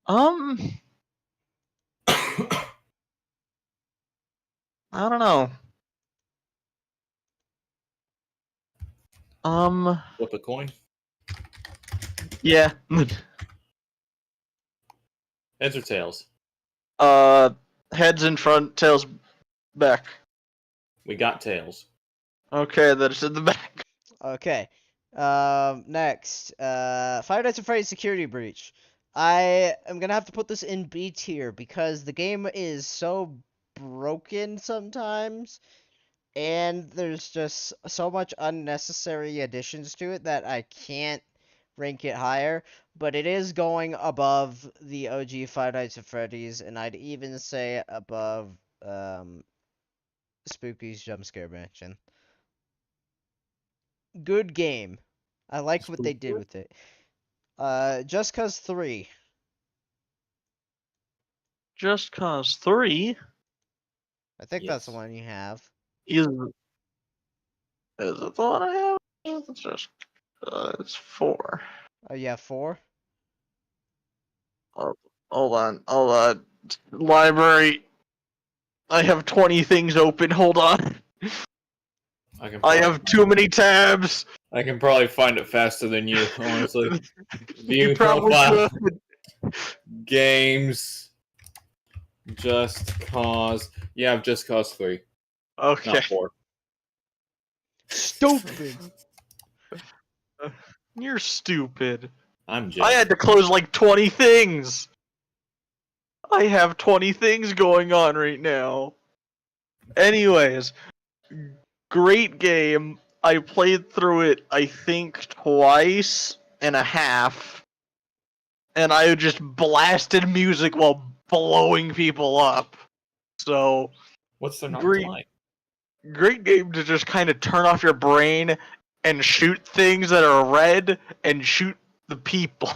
Speaker 3: I don't know.
Speaker 2: Flip a coin.
Speaker 3: Yeah.
Speaker 2: Heads or tails?
Speaker 3: Heads in front, tails back.
Speaker 2: We got tails.
Speaker 3: Okay, that's in the back.
Speaker 1: Okay. Next. Five Nights at Freddy's Security Breach. I am gonna have to put this in B tier because the game is so broken sometimes, and there's just so much unnecessary additions to it that I can't rank it higher. But it is going above the OG Five Nights at Freddy's, and I'd even say above Spooky's Jump Scare Mansion. Good game. I like what they did with it. Just Cause 3.
Speaker 3: Just Cause 3
Speaker 1: I think that's the one you have.
Speaker 3: is it the one I have? It's just it's 4.
Speaker 1: Oh, you have 4?
Speaker 3: Oh, hold on. Library. I have 20 things open. Hold on. I have too many tabs.
Speaker 2: I can probably find it faster than you, honestly.
Speaker 3: You
Speaker 2: View
Speaker 3: probably
Speaker 2: profile.
Speaker 3: could.
Speaker 2: Games. Just Cause. You have Just Cause 3,
Speaker 3: Okay.
Speaker 2: not 4.
Speaker 1: Stupid.
Speaker 3: You're stupid.
Speaker 2: I'm
Speaker 3: I
Speaker 2: just.
Speaker 3: had to close like 20 things. I have 20 things going on right now. Anyways, great game. I played through it, I think, twice and a half. And I just blasted music while blowing people up. So,
Speaker 2: What's there not to
Speaker 3: great,
Speaker 2: like?
Speaker 3: great game to just kind of turn off your brain and shoot things that are red and shoot the people.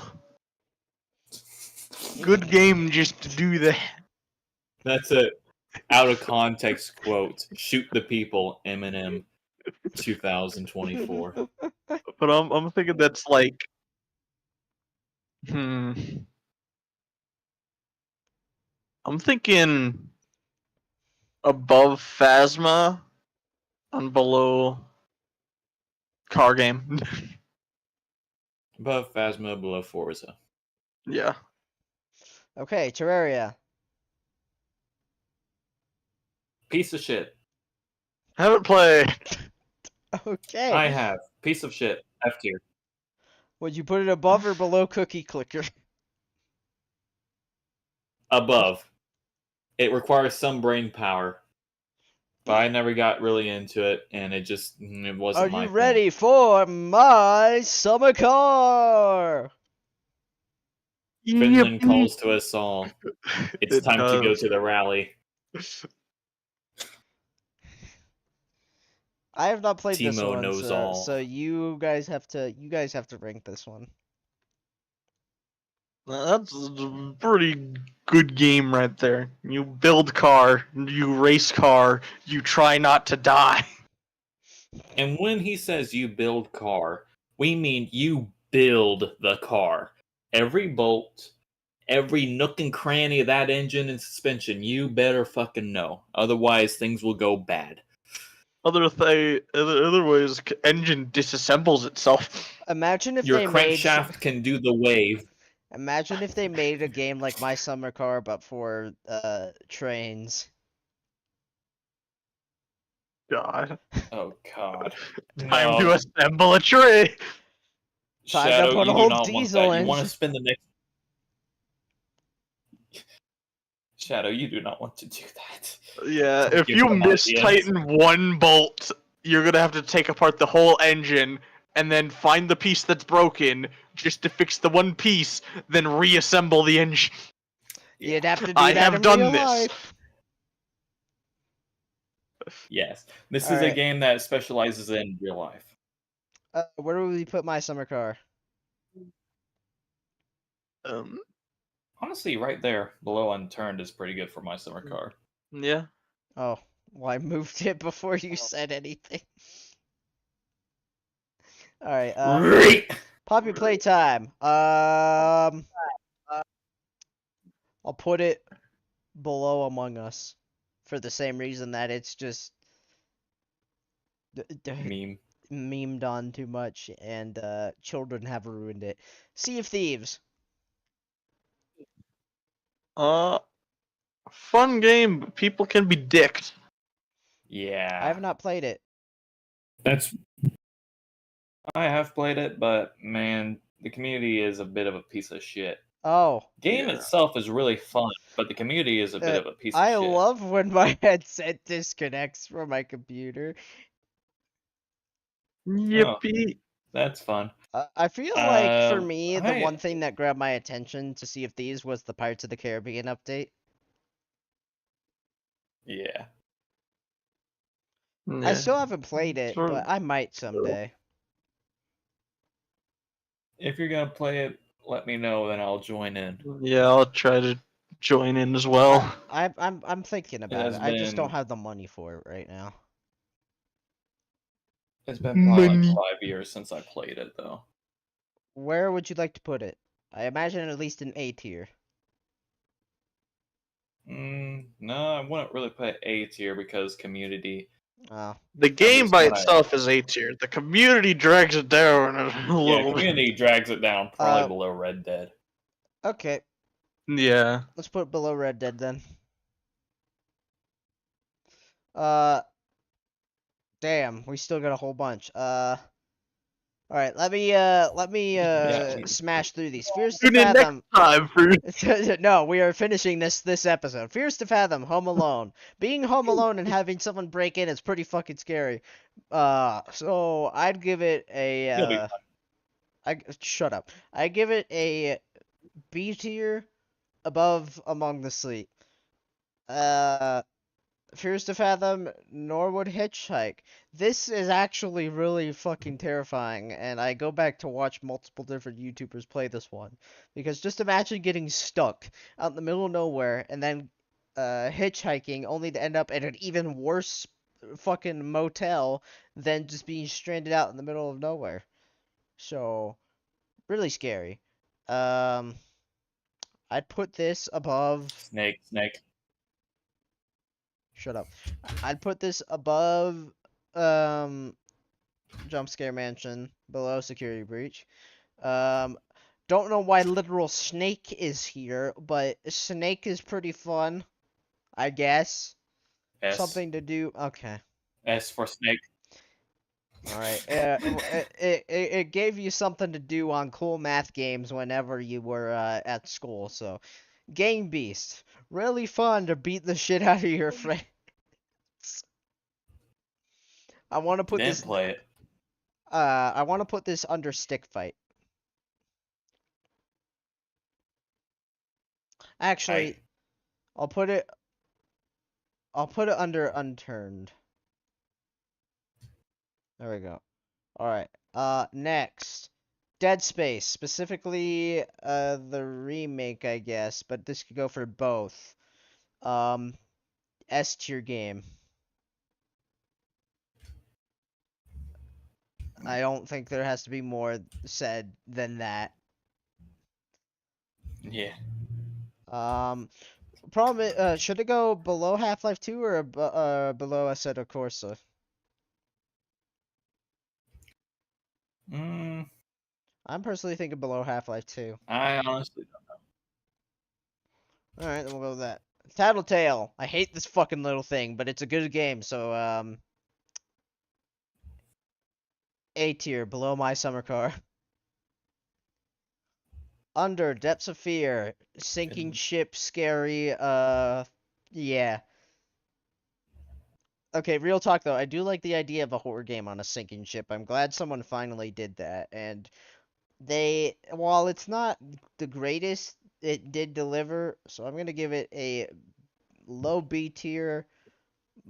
Speaker 3: Good game just to do that.
Speaker 2: That's it. Out of context quote. Shoot the people, Eminem, 2024.
Speaker 3: But I'm thinking that's like, hmm. I'm thinking above Phasma and below car game.
Speaker 2: Above Phasma, below Forza.
Speaker 3: Yeah.
Speaker 1: Okay, Terraria.
Speaker 2: Piece of shit.
Speaker 3: Haven't played.
Speaker 1: Okay.
Speaker 2: I have. Piece of shit. F tier.
Speaker 1: Would you put it above or below Cookie Clicker?
Speaker 2: Above. It requires some brain power. But I never got really into it, and it
Speaker 1: Are
Speaker 2: wasn't my
Speaker 1: you
Speaker 2: thing.
Speaker 1: ready for my summer car?
Speaker 2: Finland calls to us all. It's
Speaker 3: It
Speaker 2: time to go
Speaker 3: does.
Speaker 2: to the rally.
Speaker 1: I have not played this
Speaker 2: Timo
Speaker 1: one,
Speaker 2: knows
Speaker 1: so,
Speaker 2: all.
Speaker 1: so you guys have to rank this one.
Speaker 3: That's a pretty good game right there. You build car, you race car, you try not to die.
Speaker 2: And when he says you build car, we mean you build the car. Every bolt, every nook and cranny of that engine and suspension, you better fucking know. Otherwise, things will go bad.
Speaker 3: Other ways, engine disassembles itself.
Speaker 1: Imagine if
Speaker 2: Your
Speaker 1: they made
Speaker 2: crankshaft can do the wave.
Speaker 1: Imagine if they made a game like My Summer Car but for trains.
Speaker 3: God.
Speaker 2: Oh god.
Speaker 3: Time to
Speaker 2: No.
Speaker 3: assemble a tree.
Speaker 1: Time to
Speaker 2: Shadow,
Speaker 1: put a
Speaker 2: you do
Speaker 1: whole
Speaker 2: not want
Speaker 1: diesel
Speaker 2: that. You want to
Speaker 1: engine.
Speaker 2: spend the next. Shadow, you do not want to do that.
Speaker 3: Yeah,
Speaker 2: Don't
Speaker 3: if
Speaker 2: give
Speaker 3: you
Speaker 2: them
Speaker 3: miss
Speaker 2: ideas.
Speaker 3: tighten one bolt, you're gonna have to take apart the whole engine and then find the piece that's broken just to fix the one piece, then reassemble the engine.
Speaker 1: You'd have to do
Speaker 3: I
Speaker 1: that
Speaker 3: have
Speaker 1: in
Speaker 3: done
Speaker 1: real
Speaker 3: this.
Speaker 1: life.
Speaker 2: Yes. This is a
Speaker 1: Alright.
Speaker 2: game that specializes in real life.
Speaker 1: Where would we put My Summer Car?
Speaker 2: Honestly, right there, below unturned is pretty good for my summer car.
Speaker 3: Yeah.
Speaker 1: Oh, well, I moved it before you said anything. Alright,
Speaker 2: Great!
Speaker 1: Poppy Playtime. I'll put it below Among Us for the same reason that it's just
Speaker 2: Meme.
Speaker 1: memed on too much and children have ruined it. Sea of Thieves.
Speaker 3: Fun game, but people can be dicked.
Speaker 2: Yeah.
Speaker 1: I have not played it.
Speaker 2: That's. I have played it, but man, the community is a bit of a piece of shit.
Speaker 1: Oh.
Speaker 2: Game itself is really fun, but the community is a bit of a piece of
Speaker 1: I
Speaker 2: shit.
Speaker 1: love when my headset disconnects from my computer.
Speaker 3: Yippee.
Speaker 2: That's fun.
Speaker 1: I feel like for me, the one thing that grabbed my attention to Sea of Thieves was the Pirates of the Caribbean update.
Speaker 2: Yeah.
Speaker 1: I still haven't played it,
Speaker 3: Sure.
Speaker 1: but I might someday.
Speaker 2: If you're gonna play it, let me know, then I'll join in.
Speaker 3: Yeah, I'll try to join in as well.
Speaker 1: I'm thinking about it.
Speaker 2: has
Speaker 1: I just don't
Speaker 2: been-
Speaker 1: have the money for it right now.
Speaker 2: It's been probably
Speaker 3: Money.
Speaker 2: like 5 years since I played it, though.
Speaker 1: Where would you like to put it? I imagine at least an A tier.
Speaker 2: No, I wouldn't really put A tier because community.
Speaker 1: Oh.
Speaker 3: The game by
Speaker 2: what I-
Speaker 3: itself is A tier. The community drags it down a
Speaker 2: Yeah,
Speaker 3: little bit.
Speaker 2: community drags it down probably
Speaker 1: Uh,
Speaker 2: below Red Dead.
Speaker 1: Okay,
Speaker 3: Yeah.
Speaker 1: let's put it below Red Dead then. Damn, we still got a whole bunch. All right, let me
Speaker 2: Yeah.
Speaker 1: smash through these. Fears to
Speaker 3: Tune in next
Speaker 1: Fathom.
Speaker 3: time for
Speaker 1: No, we are finishing this episode. Fears to Fathom, Home Alone. Being home alone and having someone break in is pretty fucking scary. So I'd give it a
Speaker 2: It'll be fun.
Speaker 1: I shut up. I give it a B tier above Among the Sleep. Uh, Fears to Fathom, Norwood Hitchhike. This is actually really fucking terrifying, and I go back to watch multiple different YouTubers play this one. Because just imagine getting stuck out in the middle of nowhere and then hitchhiking only to end up at an even worse fucking motel than just being stranded out in the middle of nowhere. So, really scary. Um, I'd put this above.
Speaker 2: Snake.
Speaker 1: Shut up. I'd put this above um Jump Scare Mansion, below Security Breach. Um don't know why literal Snake is here, but Snake is pretty fun, I guess.
Speaker 2: S.
Speaker 1: Something to do. Okay.
Speaker 2: S for snake.
Speaker 1: All right. It gave you something to do on cool math games whenever you were at school. So, Game Beast, really fun to beat the shit out of your friends. I want to put
Speaker 2: Didn't
Speaker 1: this
Speaker 2: play it.
Speaker 1: I want to put this under Stick Fight. Actually,
Speaker 2: Hey.
Speaker 1: I'll put it under Unturned. There we go. All right. Next, Dead Space, specifically the remake, I guess, but this could go for both. Um, S tier game. I don't think there has to be more said than that.
Speaker 2: Yeah.
Speaker 1: Problem is, should it go below Half-Life 2 or below Assetto Corsa?
Speaker 2: Mm,
Speaker 1: I'm personally thinking below Half-Life 2.
Speaker 2: I honestly
Speaker 1: Alright, then we'll go with that. Tattletale. I hate this fucking little thing, but it's a good game, so, A tier, below My Summer Car. Under, Depths of Fear. Sinking
Speaker 2: don't
Speaker 1: ship, scary, yeah. Okay, real talk though, I do like the idea of a horror game on a sinking ship. I'm glad someone finally did that, and while it's not the greatest, it did deliver, so I'm gonna give it a low B tier,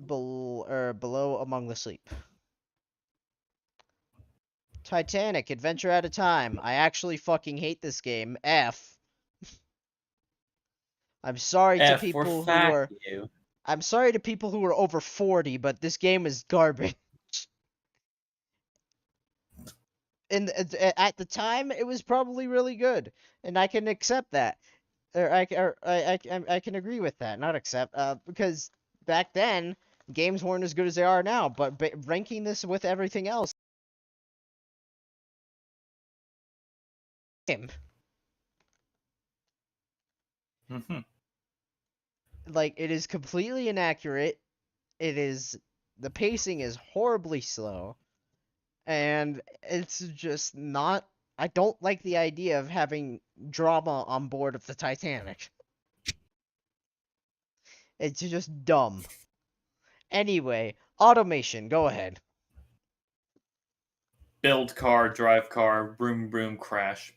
Speaker 1: below Among the Sleep. Titanic, Adventure at a Time. I actually fucking hate this game. F. I'm sorry to
Speaker 2: F for
Speaker 1: people who
Speaker 2: fuck
Speaker 1: are
Speaker 2: you.
Speaker 1: I'm sorry to people who are over 40, but this game is garbage. At the time, it was probably really good, and I can accept that. I can agree with that, not accept, because back then games weren't as good as they are now. But ranking this with everything else,
Speaker 2: Mm-hmm.
Speaker 1: like it is completely inaccurate. It is the pacing is horribly slow, and it's just not. I don't like the idea of having drama on board of the Titanic. It's just dumb. Anyway, automation, go ahead.
Speaker 2: Build car, drive car, broom broom crash.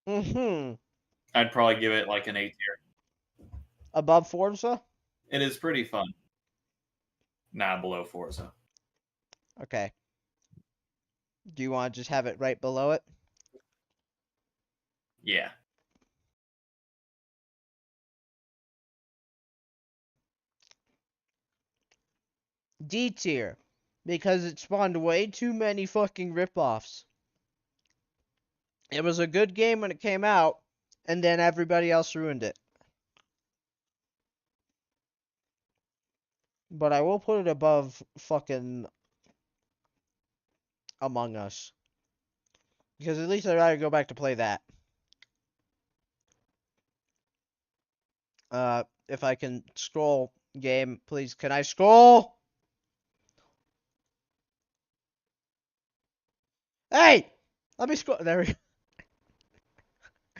Speaker 1: Mm-hmm.
Speaker 2: I'd probably give it like an A tier.
Speaker 1: Above Forza?
Speaker 2: It is pretty fun. Nah, below Forza.
Speaker 1: Okay. Do you want to just have it right below it?
Speaker 2: Yeah.
Speaker 1: D tier. Because it spawned way too many fucking ripoffs. It was a good game when it came out, and then everybody else ruined it. But I will put it above fucking Among Us. Because at least I'd rather go back to play that. If I can scroll Game, please. Can I scroll? Hey! Let me scroll. There we go.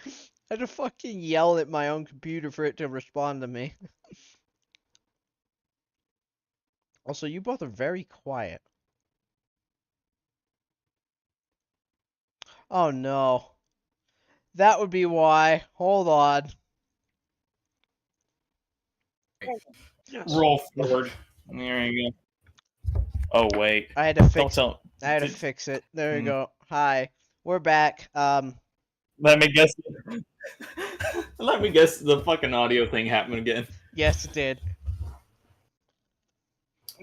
Speaker 1: I had to fucking yell at my own computer for it to respond to me. Also, you both are very quiet. Oh no. That would be why. Hold on.
Speaker 3: Yes.
Speaker 2: Roll forward. There you go. Oh wait.
Speaker 1: I had to
Speaker 2: Don't
Speaker 1: fix
Speaker 2: tell.
Speaker 1: I had to fix it. There you go. Hi. We're back.
Speaker 2: Let me guess. Let me guess. The fucking audio thing happened again.
Speaker 1: Yes, it did.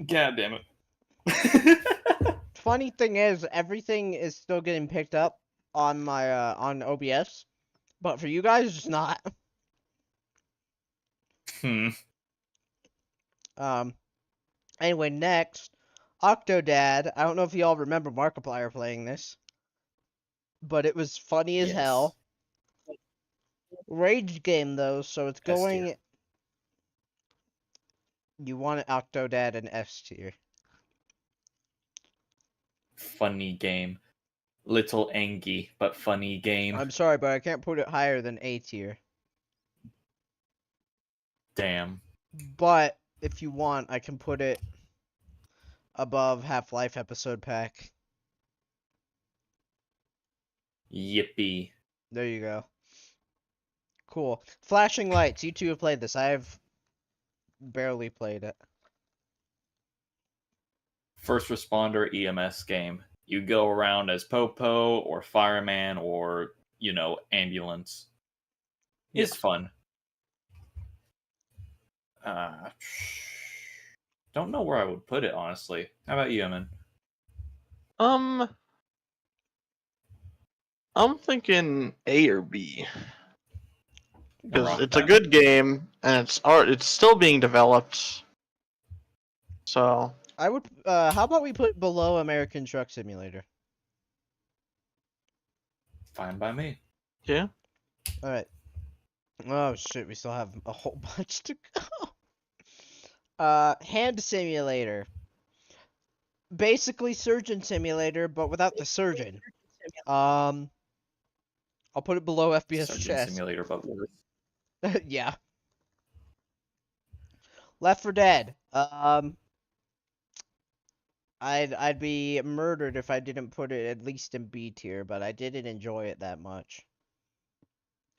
Speaker 2: God damn it.
Speaker 1: Funny thing is, everything is still getting picked up on my on OBS, but for you guys, it's not.
Speaker 2: Hmm.
Speaker 1: Anyway, next, Octodad. I don't know if y'all remember Markiplier playing this, but it was funny as
Speaker 2: Yes.
Speaker 1: hell. Rage game though, so it's
Speaker 2: S tier.
Speaker 1: going. You want Octodad in S tier.
Speaker 2: Funny game. Little angy, but funny game.
Speaker 1: I'm sorry, but I can't put it higher than A tier.
Speaker 2: Damn.
Speaker 1: But if you want, I can put it above Half-Life episode pack.
Speaker 2: Yippee.
Speaker 1: There you go. Cool. Flashing lights. You two have played this. I've barely played it.
Speaker 2: First responder EMS game. You go around as Popo or fireman or, ambulance. It's fun. Don't know where I would put it, honestly. How about you, Emin?
Speaker 3: I'm thinking A or B. Because
Speaker 2: rock
Speaker 3: it's a
Speaker 2: that.
Speaker 3: good game and it's still being developed. So
Speaker 1: I would. How about we put below American Truck Simulator?
Speaker 2: Fine by me.
Speaker 3: yeah.
Speaker 1: All right. Oh shit, we still have a whole bunch to go. Hand Simulator. Basically Surgeon Simulator, but without the surgeon. I'll put it below FPS
Speaker 2: Surgeon
Speaker 1: Chess.
Speaker 2: Simulator, but worse.
Speaker 1: Yeah. Left 4 Dead. I'd be murdered if I didn't put it at least in B tier, but I didn't enjoy it that much.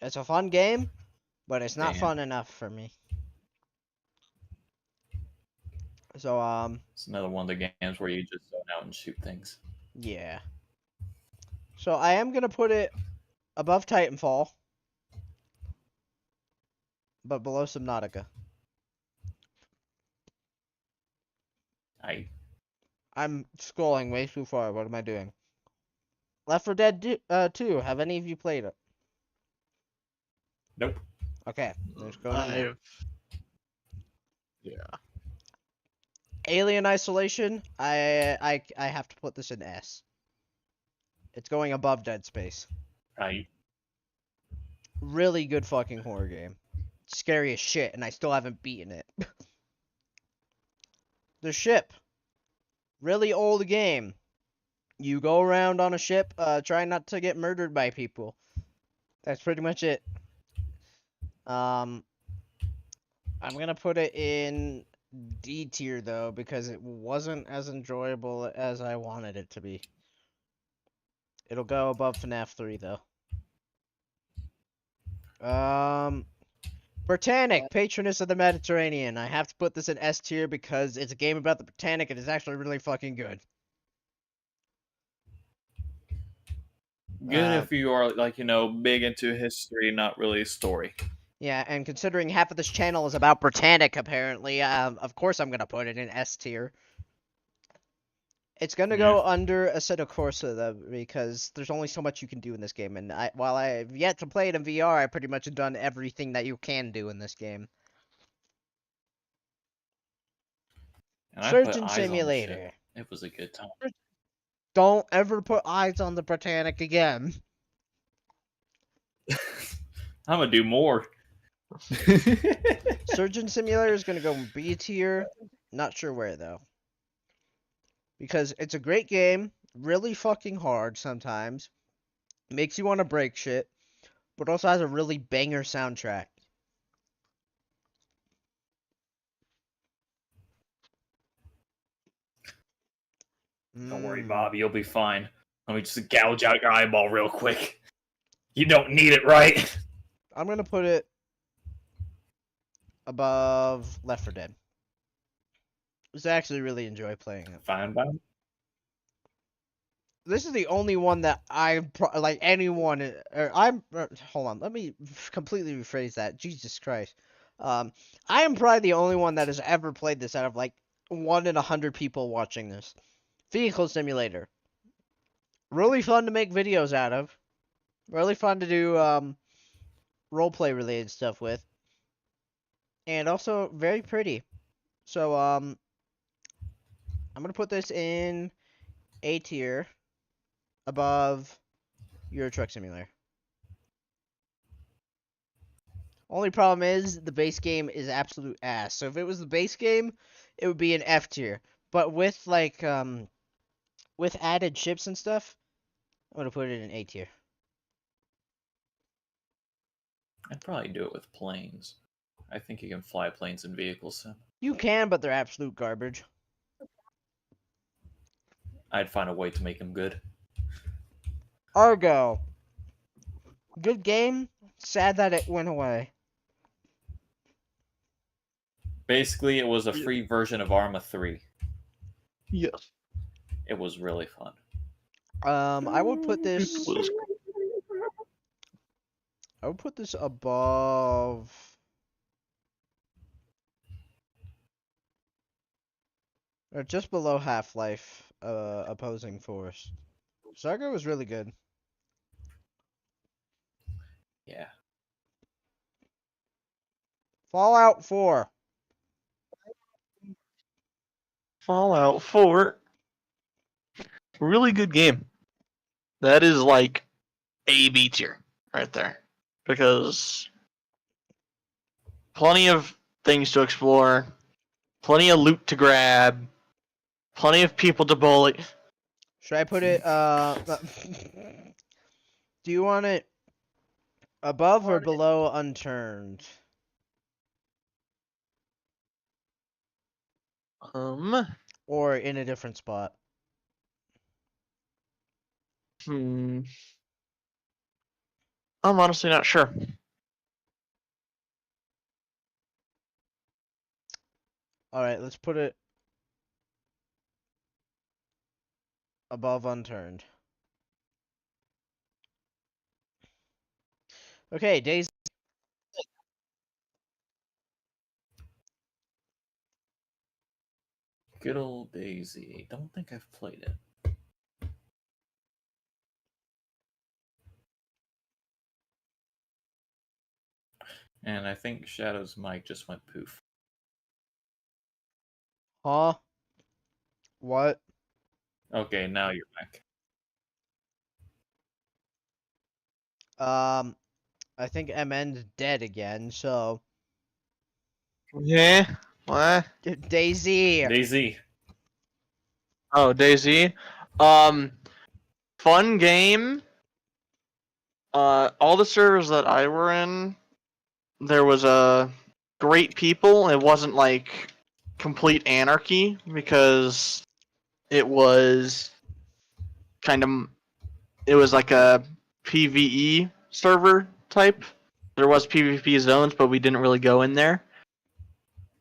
Speaker 1: It's a fun game, but it's not
Speaker 2: Damn.
Speaker 1: fun enough for me. So
Speaker 2: It's another one of the games where you just zone out and shoot things.
Speaker 1: yeah. So I am gonna put it above Titanfall, but below Subnautica. I'm scrolling way too far. What am I doing? Left 4 Dead 2. Have any of you played it?
Speaker 2: Nope.
Speaker 1: Okay, let's go to there.
Speaker 3: Yeah.
Speaker 1: Alien Isolation. I have to put this in S. It's going above Dead Space. Really good fucking horror game. Scary as shit, and I still haven't beaten it. The Ship. Really old game. You go around on a ship, trying not to get murdered by people. That's pretty much it. I'm gonna put it in D tier though, because it wasn't as enjoyable as I wanted it to be. It'll go above FNAF 3 though. Britannic, Patroness of the Mediterranean. I have to put this in S tier because it's a game about the Britannic and it's actually really fucking good.
Speaker 2: Good if you are, big into history, not really story.
Speaker 1: Yeah, and considering half of this channel is about Britannic, apparently, of course I'm gonna put it in S tier. It's gonna go under Assetto Corsa though, because there's only so much you can do in this game, and while I've yet to play it in VR, I pretty much have done everything that you can do in this game.
Speaker 2: And I put
Speaker 1: Surgeon
Speaker 2: eyes on the
Speaker 1: Simulator.
Speaker 2: ship. It was a good time.
Speaker 1: Don't ever put eyes on the Britannic again.
Speaker 2: I'm gonna do more.
Speaker 1: Surgeon Simulator is gonna go in B tier. Not sure where though. Because it's a great game, really fucking hard sometimes. Makes you want to break shit, but also has a really banger soundtrack.
Speaker 2: Don't worry,
Speaker 1: Mm.
Speaker 2: Bob. You'll be fine. Let me just gouge out your eyeball real quick. You don't need it, right?
Speaker 1: I'm gonna put it above Left 4 Dead. I actually really enjoy playing it.
Speaker 2: Fine, Bob.
Speaker 1: This is the only one that like anyone. I'm hold on. Let me completely rephrase that. Jesus Christ. I am probably the only one that has ever played this out of like 1 in 100 people watching this. Vehicle Simulator. Really fun to make videos out of. Really fun to do roleplay related stuff with. And also very pretty. So I'm gonna put this in A tier above Euro Truck Simulator. Only problem is the base game is absolute ass. So if it was the base game, it would be an F tier. But with like with added ships and stuff, I'm gonna put it in A tier.
Speaker 2: I'd probably do it with planes. I think you can fly planes in vehicles sim.
Speaker 1: You can, but they're absolute garbage.
Speaker 2: I'd find a way to make them good.
Speaker 1: Argo. Good game. Sad that it went away.
Speaker 2: Basically, it was a free version of Arma 3.
Speaker 3: Yes.
Speaker 2: It was really fun.
Speaker 1: I would put
Speaker 3: It
Speaker 1: this.
Speaker 3: was
Speaker 1: I would put this above. Or just below Half-Life. Opposing Force. Sargo was really good.
Speaker 2: Yeah.
Speaker 1: Fallout 4.
Speaker 3: Fallout 4. Really good game. That is like A B tier right there. Because plenty of things to explore, plenty of loot to grab, plenty of people to bully.
Speaker 1: Should I put it, do you want it above or below Unturned? Or in a different spot?
Speaker 3: I'm honestly not sure.
Speaker 1: Alright, let's put it above Unturned. Okay, Days.
Speaker 2: Good old Daisy. Don't think I've played it. And I think Shadow's mic just went poof.
Speaker 1: Huh? What?
Speaker 2: Okay, now you're back.
Speaker 1: I think MN's dead again, so.
Speaker 3: Yeah. What?
Speaker 1: Daisy!
Speaker 2: Daisy.
Speaker 3: Oh, DayZ. Fun game. All the servers that I were in, there was a great people. It wasn't like complete anarchy because it was kind of it was like a PVE server type. There was PvP zones, but we didn't really go in there.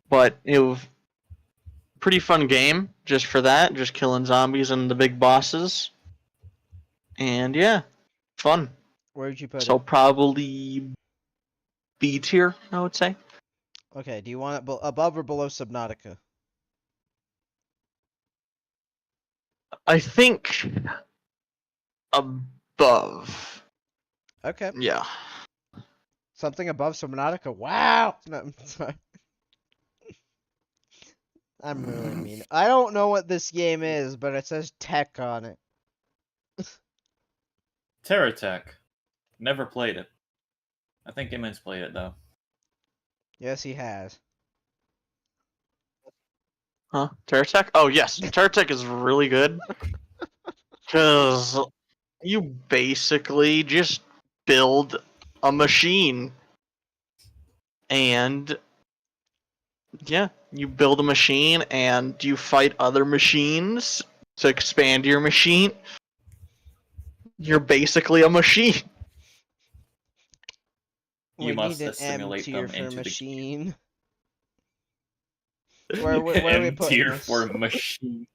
Speaker 3: But it was a pretty fun game just for that, just killing zombies and the big bosses. And yeah, fun.
Speaker 1: Where'd you put
Speaker 3: So
Speaker 1: it?
Speaker 3: probably B tier, I would say.
Speaker 1: Okay, do you want it above or below Subnautica?
Speaker 3: I think above.
Speaker 1: Okay.
Speaker 3: Yeah.
Speaker 1: Something above Subnautica. Wow! No, sorry. I'm really mean. I don't know what this game is, but it says tech on it.
Speaker 2: Terratech. Never played it. I think Immen's played it though.
Speaker 1: Yes, he has.
Speaker 3: Huh? Terratech? Oh yes, Terratech is really good because you basically just build a machine, and yeah, you build a machine and you fight other machines to expand your machine. You're basically a machine.
Speaker 2: You
Speaker 1: We need
Speaker 2: must
Speaker 1: an M
Speaker 2: assimilate
Speaker 1: tier
Speaker 2: them
Speaker 1: for
Speaker 2: into the
Speaker 1: machine. Where are we
Speaker 2: M
Speaker 1: putting
Speaker 2: tier
Speaker 1: this?
Speaker 2: for machine.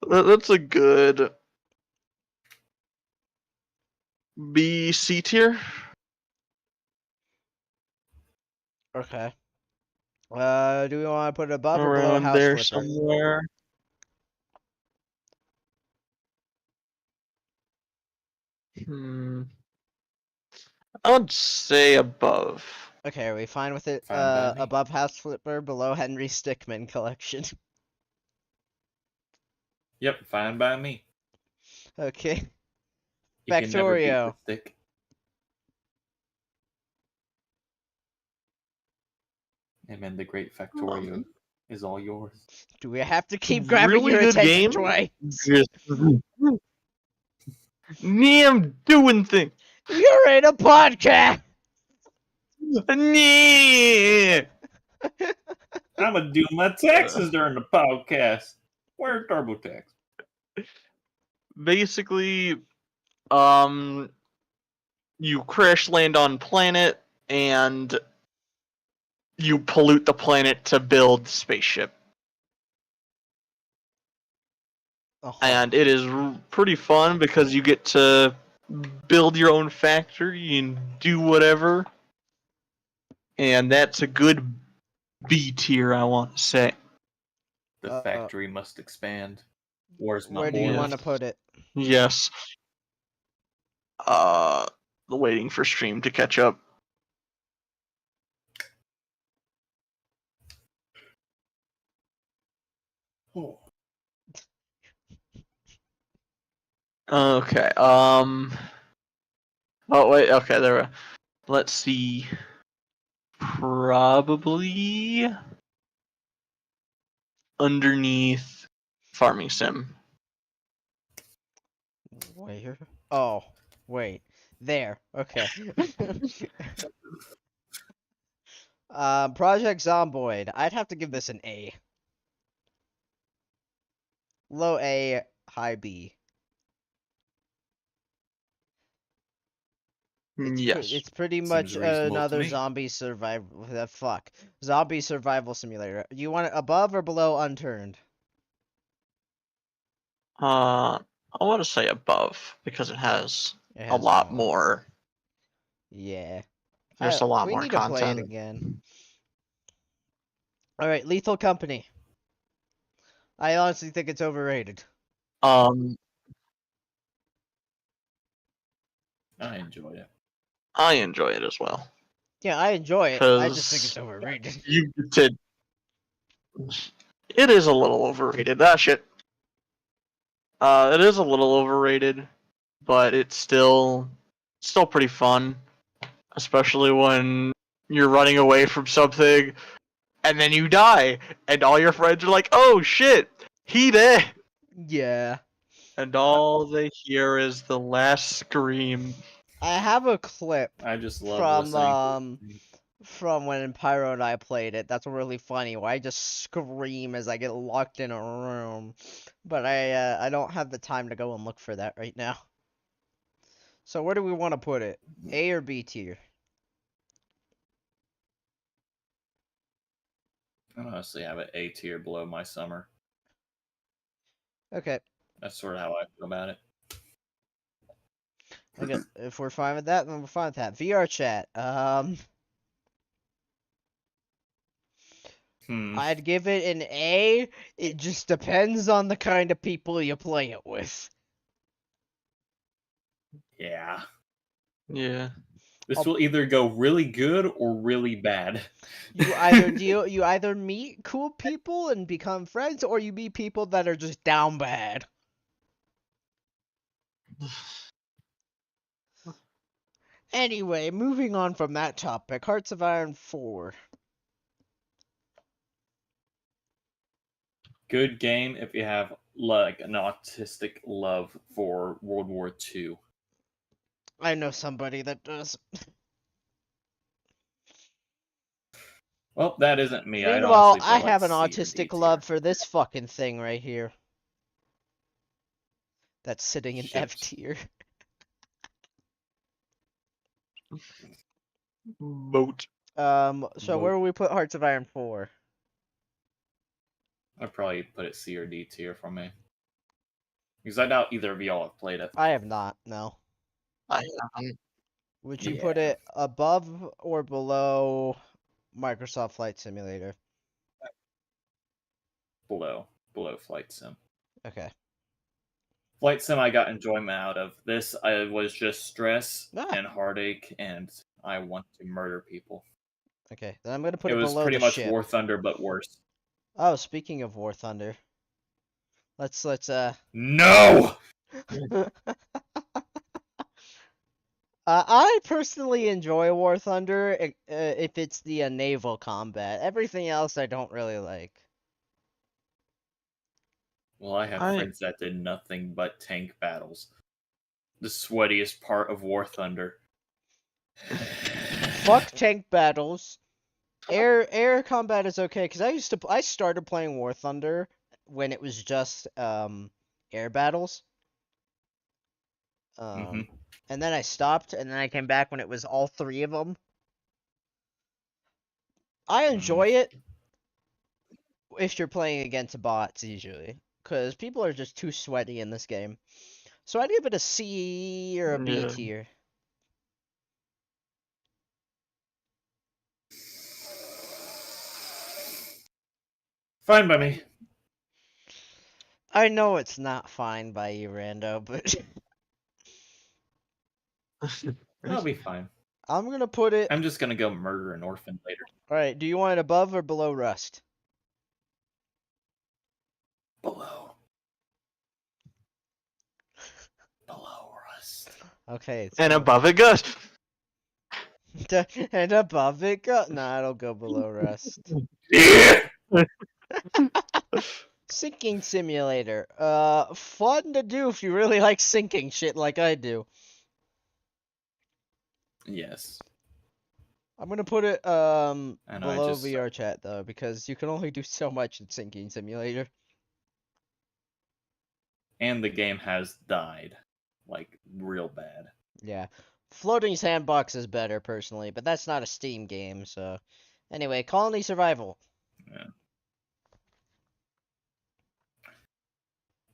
Speaker 3: That's a good B C tier.
Speaker 1: Okay. Do we want to put it above or below
Speaker 3: Around
Speaker 1: House
Speaker 3: there
Speaker 1: Flipper?
Speaker 3: somewhere. Hmm. I'd say above.
Speaker 1: Okay, are we fine with it?
Speaker 2: Fine by me.
Speaker 1: Above House Flipper, below Henry Stickmin collection.
Speaker 2: Yep, fine by me.
Speaker 1: Okay.
Speaker 2: You can never beat the
Speaker 1: Factorio.
Speaker 2: stick. And then the great Factorio is all yours.
Speaker 1: Do we have to keep grabbing
Speaker 3: Really
Speaker 1: your
Speaker 3: good
Speaker 1: attention
Speaker 3: game.
Speaker 1: twice?
Speaker 3: Just me, I'm doing things.
Speaker 1: You're in a podcast!
Speaker 3: Nee.
Speaker 2: I'm gonna do my taxes during the podcast. Where's TurboTax?
Speaker 3: Basically, you crash land on planet and you pollute the planet to build spaceship. And it is pretty fun because you get to build your own factory and do whatever. And that's a good B tier, I want to say.
Speaker 2: The factory must expand. Where's my
Speaker 1: Where do you
Speaker 2: boys?
Speaker 1: want to put it?
Speaker 3: Yes. Waiting for stream to catch up.
Speaker 2: Oh.
Speaker 3: Okay. Oh wait. Okay. There. Let's see. Probably underneath farming sim.
Speaker 1: Where? Oh, wait. There. Okay. Project Zomboid. I'd have to give this an A. Low A, high B.
Speaker 3: Yes.
Speaker 1: It's pretty
Speaker 2: Seems
Speaker 1: much
Speaker 2: reasonable to
Speaker 1: another
Speaker 2: me.
Speaker 1: zombie survival. Fuck. Zombie survival simulator. Do you want it above or below unturned?
Speaker 3: I want to say above because it has
Speaker 1: It
Speaker 3: a
Speaker 1: has
Speaker 3: lot
Speaker 1: more.
Speaker 3: more.
Speaker 1: Yeah.
Speaker 3: There's a lot
Speaker 1: We
Speaker 3: more
Speaker 1: need to play it
Speaker 3: content.
Speaker 1: again. Alright, Lethal Company. I honestly think it's overrated.
Speaker 3: Um,
Speaker 2: I enjoy it.
Speaker 3: I enjoy it as well.
Speaker 1: Yeah, I enjoy it. I just think it's
Speaker 3: Cause
Speaker 1: overrated.
Speaker 3: you did. It is a little overrated. That shit. It is a little overrated, but it's still pretty fun, especially when you're running away from something and then you die, and all your friends are like, "Oh shit, he dead,"
Speaker 1: Yeah.
Speaker 3: and all they hear is the last scream.
Speaker 1: I have a clip
Speaker 2: I just love
Speaker 1: from
Speaker 2: listening.
Speaker 1: from when Pyro and I played it. That's really funny. Where I just scream as I get locked in a room. But I don't have the time to go and look for that right now. So where do we want to put it? A or B tier?
Speaker 2: I honestly have an A tier below my summer.
Speaker 1: Okay.
Speaker 2: That's sort of how I feel about it.
Speaker 1: Okay. If we're fine with that, then we're fine with that. VR chat. I'd give it an A. It just depends on the kind of people you play it with.
Speaker 2: Yeah.
Speaker 3: Yeah.
Speaker 2: This will either go really good or really bad.
Speaker 1: You either meet cool people and become friends, or you meet people that are just down bad. Anyway, moving on from that topic, Hearts of Iron 4.
Speaker 2: Good game if you have like an autistic love for World War II.
Speaker 1: I know somebody that does.
Speaker 2: Well, that isn't me. I'd
Speaker 1: Meanwhile,
Speaker 2: honestly
Speaker 1: I
Speaker 2: put like
Speaker 1: have an
Speaker 2: C or D
Speaker 1: autistic
Speaker 2: tier.
Speaker 1: love for this fucking thing right here. That's sitting in F
Speaker 2: Ships.
Speaker 1: tier.
Speaker 3: Boat.
Speaker 1: So where
Speaker 2: Vote.
Speaker 1: will we put Hearts of Iron 4?
Speaker 2: I'd probably put it C or D tier for me. Because I doubt either of y'all have played it.
Speaker 1: I have not, no.
Speaker 3: I
Speaker 1: Would you put
Speaker 2: Yeah.
Speaker 1: it above or below Microsoft Flight Simulator?
Speaker 2: Below Flight Sim.
Speaker 1: Okay.
Speaker 2: Flight Sim I got enjoyment out of. This I was just stress
Speaker 1: Ah,
Speaker 2: and heartache and I want to murder people.
Speaker 1: okay. Then I'm gonna put
Speaker 2: It
Speaker 1: it
Speaker 2: was
Speaker 1: below
Speaker 2: pretty
Speaker 1: the
Speaker 2: much
Speaker 1: ship.
Speaker 2: War Thunder but worse.
Speaker 1: Oh, speaking of War Thunder. Let's
Speaker 2: No!
Speaker 1: I personally enjoy War Thunder if it's the naval combat. Everything else I don't really like.
Speaker 2: Well, I have
Speaker 3: I
Speaker 2: friends that did nothing but tank battles. The sweatiest part of War Thunder.
Speaker 1: Fuck tank battles. Air combat is okay because I started playing War Thunder when it was just air battles.
Speaker 2: Hmm.
Speaker 1: And then I stopped and then I came back when it was all three of them. I enjoy it if you're playing against bots usually because people are just too sweaty in this game. So I'd give it a C or a B
Speaker 3: yeah.
Speaker 1: tier.
Speaker 2: Fine by me.
Speaker 1: I know it's not fine by you, Rando, but
Speaker 2: That'll be fine.
Speaker 1: I'm gonna put it.
Speaker 2: I'm just gonna go murder an orphan later.
Speaker 1: All right, do you want it above or below Rust?
Speaker 2: Below. Below Rust.
Speaker 1: Okay, it's
Speaker 3: And
Speaker 1: going.
Speaker 3: above it goes.
Speaker 1: And above it go. Nah, it'll go below Rust.
Speaker 2: Yeah!
Speaker 1: Sinking simulator. Fun to do if you really like sinking shit like I do.
Speaker 2: Yes.
Speaker 1: I'm gonna put it
Speaker 2: And I
Speaker 1: below
Speaker 2: just
Speaker 1: VR chat though because you can only do so much in sinking simulator.
Speaker 2: and the game has died. Like real bad.
Speaker 1: Yeah. Floating Sandbox is better personally, but that's not a Steam game, so anyway, Colony Survival.
Speaker 2: Yeah.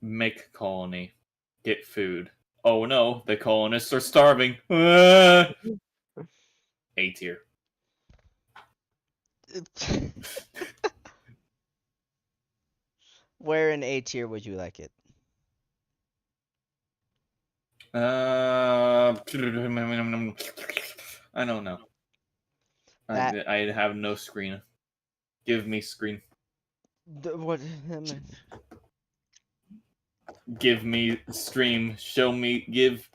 Speaker 2: Make colony. Get food. Oh no, the colonists are starving. Ah! A tier.
Speaker 1: Where in A tier would you like it?
Speaker 2: I don't know.
Speaker 1: That
Speaker 2: I have no screen. Give me screen.
Speaker 1: what
Speaker 2: Give me stream. Show me. Give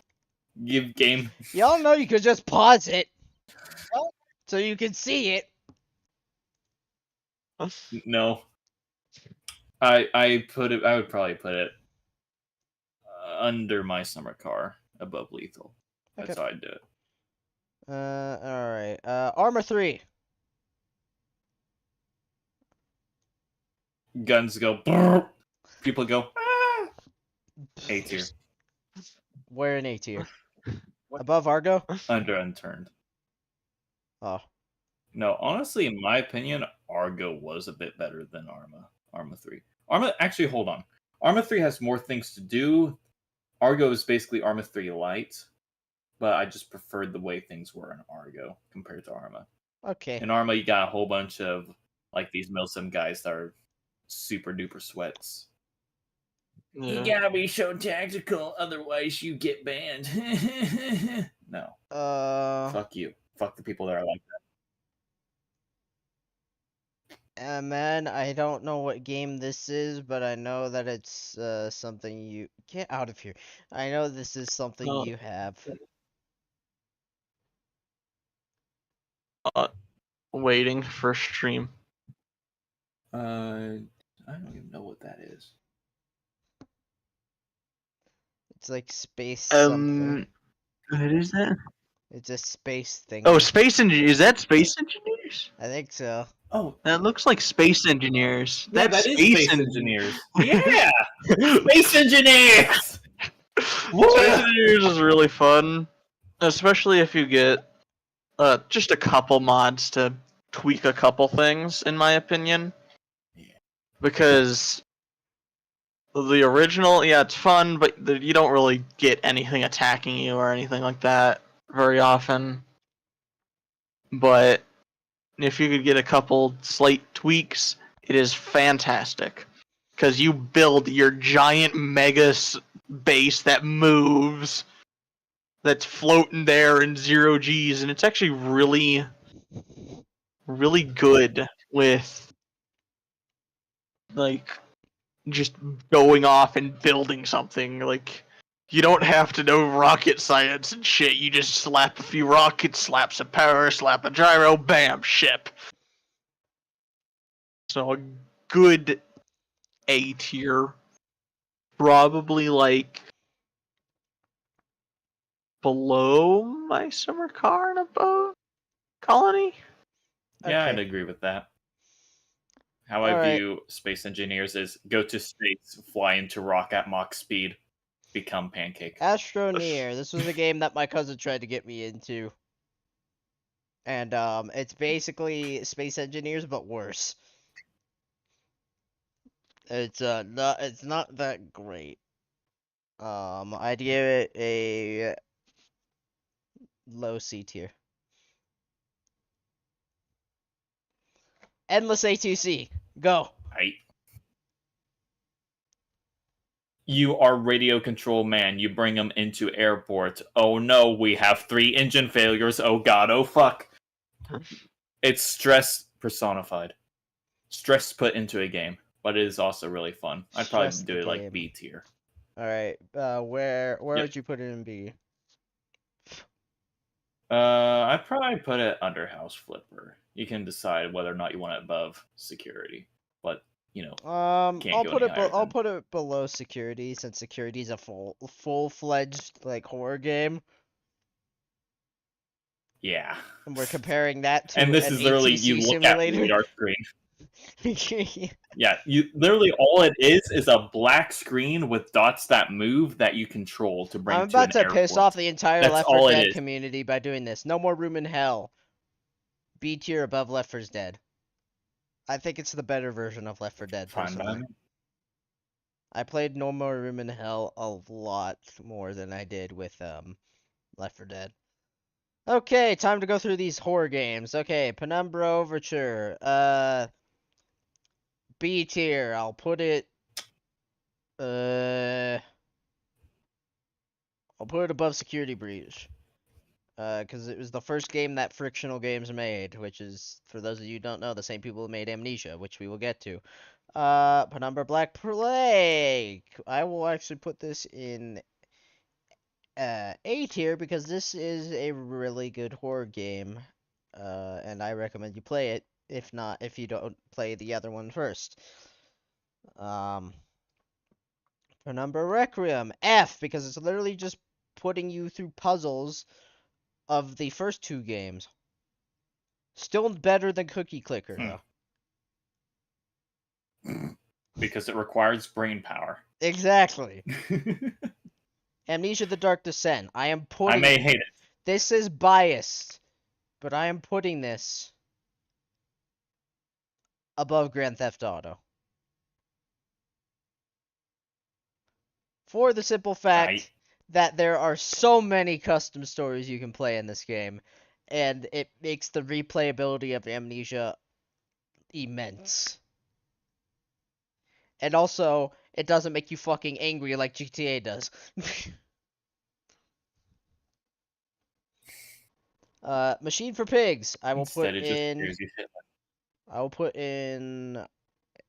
Speaker 2: game.
Speaker 1: y'all know you could just pause it so you can see it.
Speaker 2: No. I put it. I would probably put it under my summer car, above lethal. That's
Speaker 1: Okay.
Speaker 2: how I'd do it.
Speaker 1: All right. Armor 3.
Speaker 2: Guns go. Brrr. People go. Ah! A tier.
Speaker 1: Where in A tier? Above Argo?
Speaker 2: Under unturned.
Speaker 1: Oh.
Speaker 2: No, honestly, in my opinion, Argo was a bit better than Arma. Arma 3. Arma, actually, hold on. Arma 3 has more things to do. Argo is basically Arma 3 light, but I just preferred the way things were in Argo compared to Arma.
Speaker 1: Okay.
Speaker 2: In Arma, you got a whole bunch of like these milsim guys that are super duper sweats. You
Speaker 3: Yeah.
Speaker 2: gotta be so tactical, otherwise you get banned. No, fuck you. Fuck the people that are like
Speaker 1: Man, I don't know what game this is, but I know that it's something you get out of here. I know this is something
Speaker 3: Oh.
Speaker 1: you have.
Speaker 3: waiting for stream.
Speaker 2: I don't even know what that is.
Speaker 1: It's like space something.
Speaker 3: What is that?
Speaker 1: It's a space thing.
Speaker 3: Oh, Space Engineers. Is that Space Engineers?
Speaker 1: I think so.
Speaker 2: Oh,
Speaker 3: That looks like Space Engineers.
Speaker 2: yeah,
Speaker 3: That's
Speaker 2: that is
Speaker 3: Space
Speaker 2: Space Engineers. Yeah, Space Engineers.
Speaker 3: Space Engineers is really fun, especially if you get just a couple mods to tweak a couple things, in my opinion.
Speaker 2: Yeah.
Speaker 3: Because the original, yeah, it's fun, but you don't really get anything attacking you or anything like that very often. But if you could get a couple slight tweaks, it is fantastic. Because you build your giant base that moves, that's floating there in 0 Gs, and it's actually really, really good with, like, just going off and building something. Like, you don't have to know rocket science and shit. You just slap a few rockets, slap some power, slap a gyro, bam, ship. So a good A tier, probably like below my summer car and above colony.
Speaker 2: Yeah, I'd
Speaker 1: Okay.
Speaker 2: agree with that. How
Speaker 1: All
Speaker 2: I
Speaker 1: right.
Speaker 2: view Space Engineers is go to space, fly into rock at Mach speed, become pancake.
Speaker 1: Astroneer. This was a game that my cousin tried to get me into. And it's basically Space Engineers but worse. It's not that great. I'd give it a low C tier. Endless A2C. Go.
Speaker 2: Right? You are radio control man. You bring them into airport. Oh no, we have 3 engine failures. Oh god, oh fuck. It's stress personified. Stress put into a game, but it is also really fun. I'd probably
Speaker 1: Stress
Speaker 2: do
Speaker 1: the
Speaker 2: it like
Speaker 1: game.
Speaker 2: B tier.
Speaker 1: All right. Where
Speaker 2: Yep.
Speaker 1: would you put it in B?
Speaker 2: I'd probably put it under House Flipper. You can decide whether or not you want it above security, but you know, can't
Speaker 1: I'll
Speaker 2: go
Speaker 1: put
Speaker 2: any
Speaker 1: it.
Speaker 2: higher
Speaker 1: I'll
Speaker 2: than...
Speaker 1: put it below security since security is a full-fledged like horror game,
Speaker 2: Yeah.
Speaker 1: and we're comparing that to
Speaker 2: And this
Speaker 1: an
Speaker 2: is literally
Speaker 1: ATC
Speaker 2: you look at the
Speaker 1: simulator.
Speaker 2: radar screen. Yeah, you literally all it is a black screen with dots that move that you control to bring
Speaker 1: I'm
Speaker 2: to an
Speaker 1: about to piss
Speaker 2: airport.
Speaker 1: off the entire
Speaker 2: That's
Speaker 1: Left 4
Speaker 2: all it
Speaker 1: Dead
Speaker 2: is.
Speaker 1: community by doing this. No more room in hell. B tier above Left 4 Dead. I think it's the better version of Left 4 Dead,
Speaker 2: Fine by
Speaker 1: personally.
Speaker 2: me.
Speaker 1: I played No More Room in Hell a lot more than I did with Left 4 Dead. Okay, time to go through these horror games. Okay, Penumbra Overture. B tier. I'll put it. I'll put it above Security Breach. Because it was the first game that Frictional Games made, which is, for those of you who don't know, the same people who made Amnesia, which we will get to. Penumbra Black Plague. I will actually put this in A tier because this is a really good horror game. And I recommend you play it. If you don't play the other one first. Penumbra Requiem F because it's literally just putting you through puzzles of the first 2 games. Still better than Cookie Clicker though.
Speaker 2: Because it requires brain power.
Speaker 1: Exactly. Amnesia: The Dark Descent. I am
Speaker 2: I
Speaker 1: putting.
Speaker 2: may hate it.
Speaker 1: This is biased, but I am putting this above Grand Theft Auto. For the simple fact that there are so many custom stories you can play in this game, and it makes the replayability of Amnesia immense. And also, it doesn't make you fucking angry like GTA does. Machine for Pigs. I will
Speaker 2: Instead,
Speaker 1: put
Speaker 2: it just
Speaker 1: in.
Speaker 2: scares you shitless.
Speaker 1: I will put in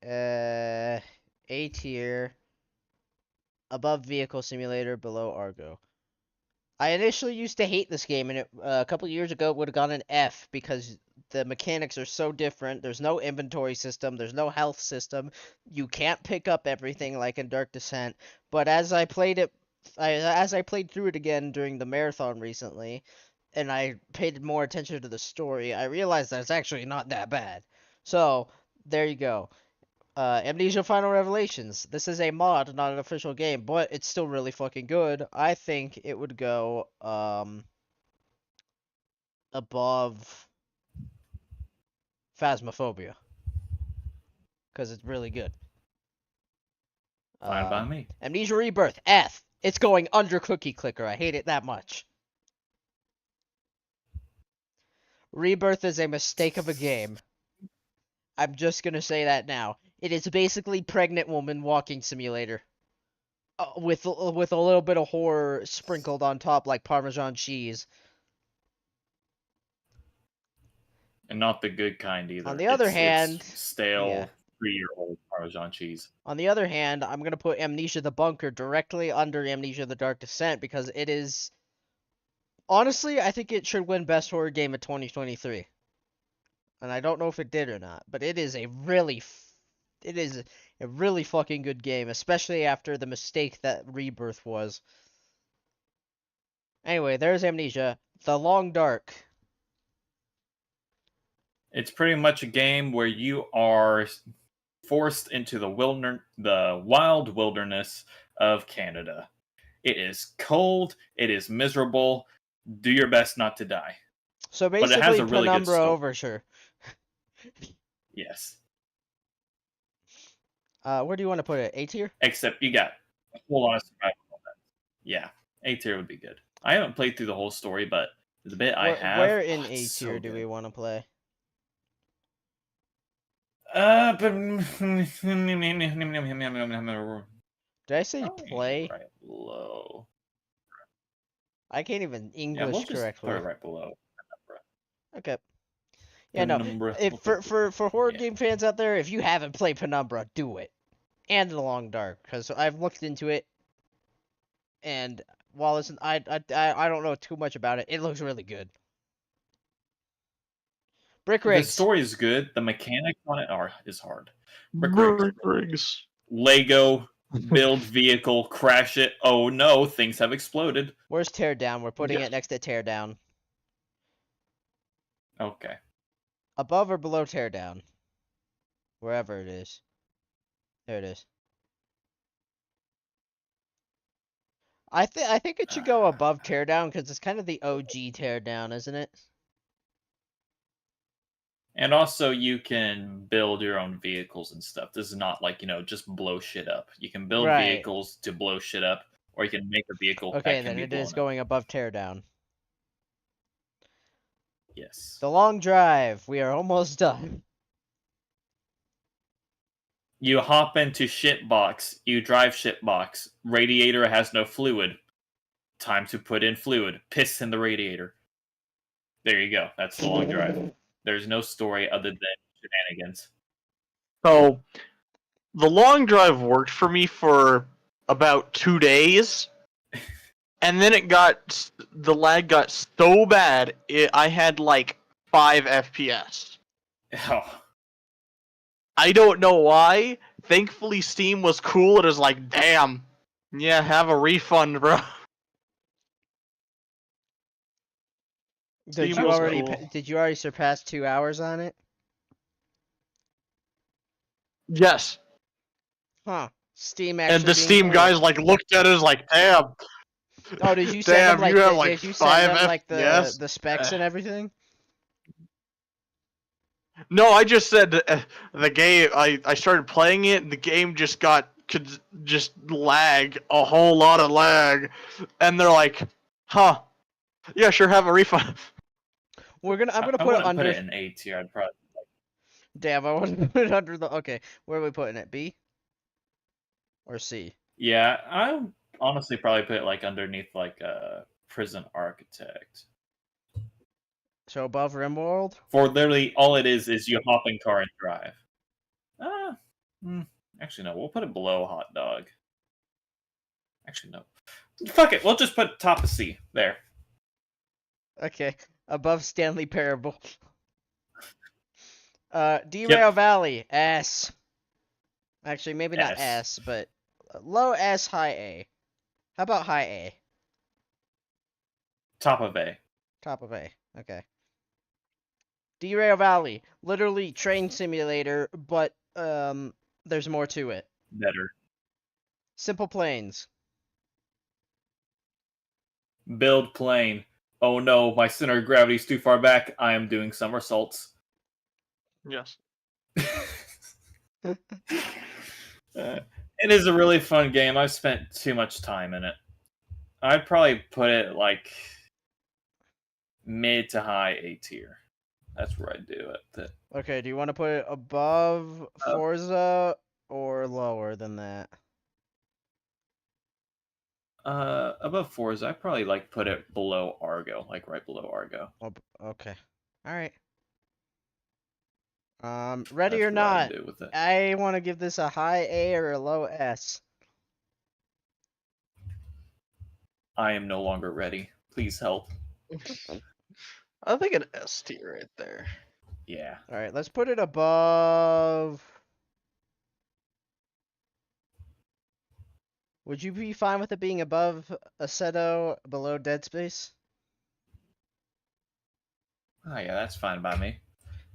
Speaker 1: A tier, above Vehicle Simulator, below Argo. I initially used to hate this game, and a couple years ago it would have gone an F because the mechanics are so different. There's no inventory system. There's no health system. You can't pick up everything like in Dark Descent. But as I played it, as I played through it again during the marathon recently, and I paid more attention to the story, I realized that it's actually not that bad. So there you go. Amnesia Final Revelations. This is a mod, not an official game, but it's still really fucking good. I think it would go above Phasmophobia because it's really good.
Speaker 2: Fine by me.
Speaker 1: Amnesia Rebirth F. It's going under Cookie Clicker. I hate it that much. Rebirth is a mistake of a game. I'm just gonna say that now. It is basically pregnant woman walking simulator. With a little bit of horror sprinkled on top like Parmesan cheese.
Speaker 2: And not the good kind either.
Speaker 1: On the other
Speaker 2: it's
Speaker 1: hand,
Speaker 2: stale
Speaker 1: yeah.
Speaker 2: 3-year-old Parmesan cheese.
Speaker 1: On the other hand, I'm gonna put Amnesia the Bunker directly under Amnesia the Dark Descent because it is. Honestly, I think it should win Best Horror Game of 2023. And I don't know if it did or not, but it is a really fucking good game, especially after the mistake that Rebirth was. Anyway, there's Amnesia. The Long Dark.
Speaker 2: It's pretty much a game where you are forced into the wild wilderness of Canada. It is cold. It is miserable. Do your best not to die.
Speaker 1: So
Speaker 2: But it has
Speaker 1: basically,
Speaker 2: a really good
Speaker 1: Penumbra
Speaker 2: story.
Speaker 1: Overture.
Speaker 2: Yes.
Speaker 1: Where do you want to put it? A tier?
Speaker 2: Except you got a whole lot of survival moments. Yeah, A tier would be good. I haven't played through the whole story, but the bit I have.
Speaker 1: Where in
Speaker 2: it's
Speaker 1: A tier
Speaker 2: so
Speaker 1: do
Speaker 2: good.
Speaker 1: we want to play?
Speaker 2: Did
Speaker 1: Did I say play?
Speaker 2: Right below.
Speaker 1: I can't even English
Speaker 2: Yeah, we'll just
Speaker 1: correctly.
Speaker 2: put it right below.
Speaker 1: Okay. Yeah, no. If for horror game fans out there, if you haven't played Penumbra, do it. And The Long Dark, because I've looked into it, and while it's I don't know too much about it, it looks really good. Brick
Speaker 2: The
Speaker 1: Rigs.
Speaker 2: story is good. The mechanics on it is hard.
Speaker 3: Brick rigs.
Speaker 2: Lego, build vehicle, crash it. Oh no, things have exploded.
Speaker 1: Where's Teardown? We're putting
Speaker 3: Yes.
Speaker 1: it next to Teardown.
Speaker 2: Okay.
Speaker 1: Above or below Teardown? Wherever it is. There it is. I think it should go above Teardown because it's kind of the OG Teardown, isn't it?
Speaker 2: And also, you can build your own vehicles and stuff. This is not like, just blow shit up. You can build
Speaker 1: Right.
Speaker 2: vehicles to blow shit up, or you can make a vehicle
Speaker 1: Okay,
Speaker 2: that can
Speaker 1: then
Speaker 2: be
Speaker 1: it
Speaker 2: blown
Speaker 1: is
Speaker 2: up.
Speaker 1: going above Teardown.
Speaker 2: Yes.
Speaker 1: The Long Drive. We are almost done.
Speaker 2: You hop into shitbox. You drive shitbox. Radiator has no fluid. Time to put in fluid. Piss in the radiator. There you go. That's the Long Drive. There's no story other than shenanigans.
Speaker 3: So, the long drive worked for me for about 2 days, and then the lag got so bad, I had like 5 FPS.
Speaker 2: Oh.
Speaker 3: I don't know why. Thankfully, Steam was cool. It was like, damn, yeah, have a refund, bro.
Speaker 1: Did
Speaker 3: Steam
Speaker 1: you
Speaker 3: was
Speaker 1: already
Speaker 3: cool.
Speaker 1: did you already surpass 2 hours on it?
Speaker 3: Yes.
Speaker 1: Huh. Steam actually
Speaker 3: And the
Speaker 1: being
Speaker 3: Steam
Speaker 1: cool.
Speaker 3: guys like looked at us like, damn.
Speaker 1: Oh, did you send them
Speaker 3: Damn,
Speaker 1: like
Speaker 3: you have like
Speaker 1: did you
Speaker 3: 5
Speaker 1: send them like
Speaker 3: FPS?
Speaker 1: the specs and everything?
Speaker 3: No, I just said the game. I started playing it, and the game could just lag, a whole lot of lag, and they're like, "Huh, yeah, sure, have a refund."
Speaker 1: I'm gonna
Speaker 2: I
Speaker 1: put it
Speaker 2: wouldn't
Speaker 1: under.
Speaker 2: put it in A tier. I'd probably.
Speaker 1: Damn, I want to put it under the. Okay, where are we putting it? B or C?
Speaker 2: Yeah, I would honestly probably put it like underneath like Prison Architect.
Speaker 1: So above Rimworld?
Speaker 2: For literally all it is you hop in car and drive. Actually no, we'll put it below Hot Dog. Actually no. Fuck it, we'll just put top of C. There.
Speaker 1: Okay, above Stanley Parable. Derail Valley, S. Actually, maybe not S, but low S, high A. How about high A?
Speaker 2: Top of A.
Speaker 1: Top of A. Okay. Derail Valley, literally train simulator, but there's more to it.
Speaker 2: Better.
Speaker 1: Simple Plains.
Speaker 2: Build plane. Oh no, my center of gravity is too far back. I am doing somersaults.
Speaker 3: Yes.
Speaker 2: It is a really fun game. I've spent too much time in it. I'd probably put it like mid to high A tier. That's where I do it.
Speaker 1: Okay, do you want to put it above Forza or lower than that?
Speaker 2: Above Forza, I probably like put it below Argo, like right below Argo.
Speaker 1: Oh, okay. All right. Ready
Speaker 2: That's
Speaker 1: or
Speaker 2: what I
Speaker 1: not,
Speaker 2: do with it.
Speaker 1: I want to give this a high A or a low S.
Speaker 2: I am no longer ready. Please help.
Speaker 3: I think an S tier right there.
Speaker 2: Yeah.
Speaker 1: All right, let's put it above. Would you be fine with it being above Assetto, below Dead Space?
Speaker 2: Oh yeah, that's fine by me.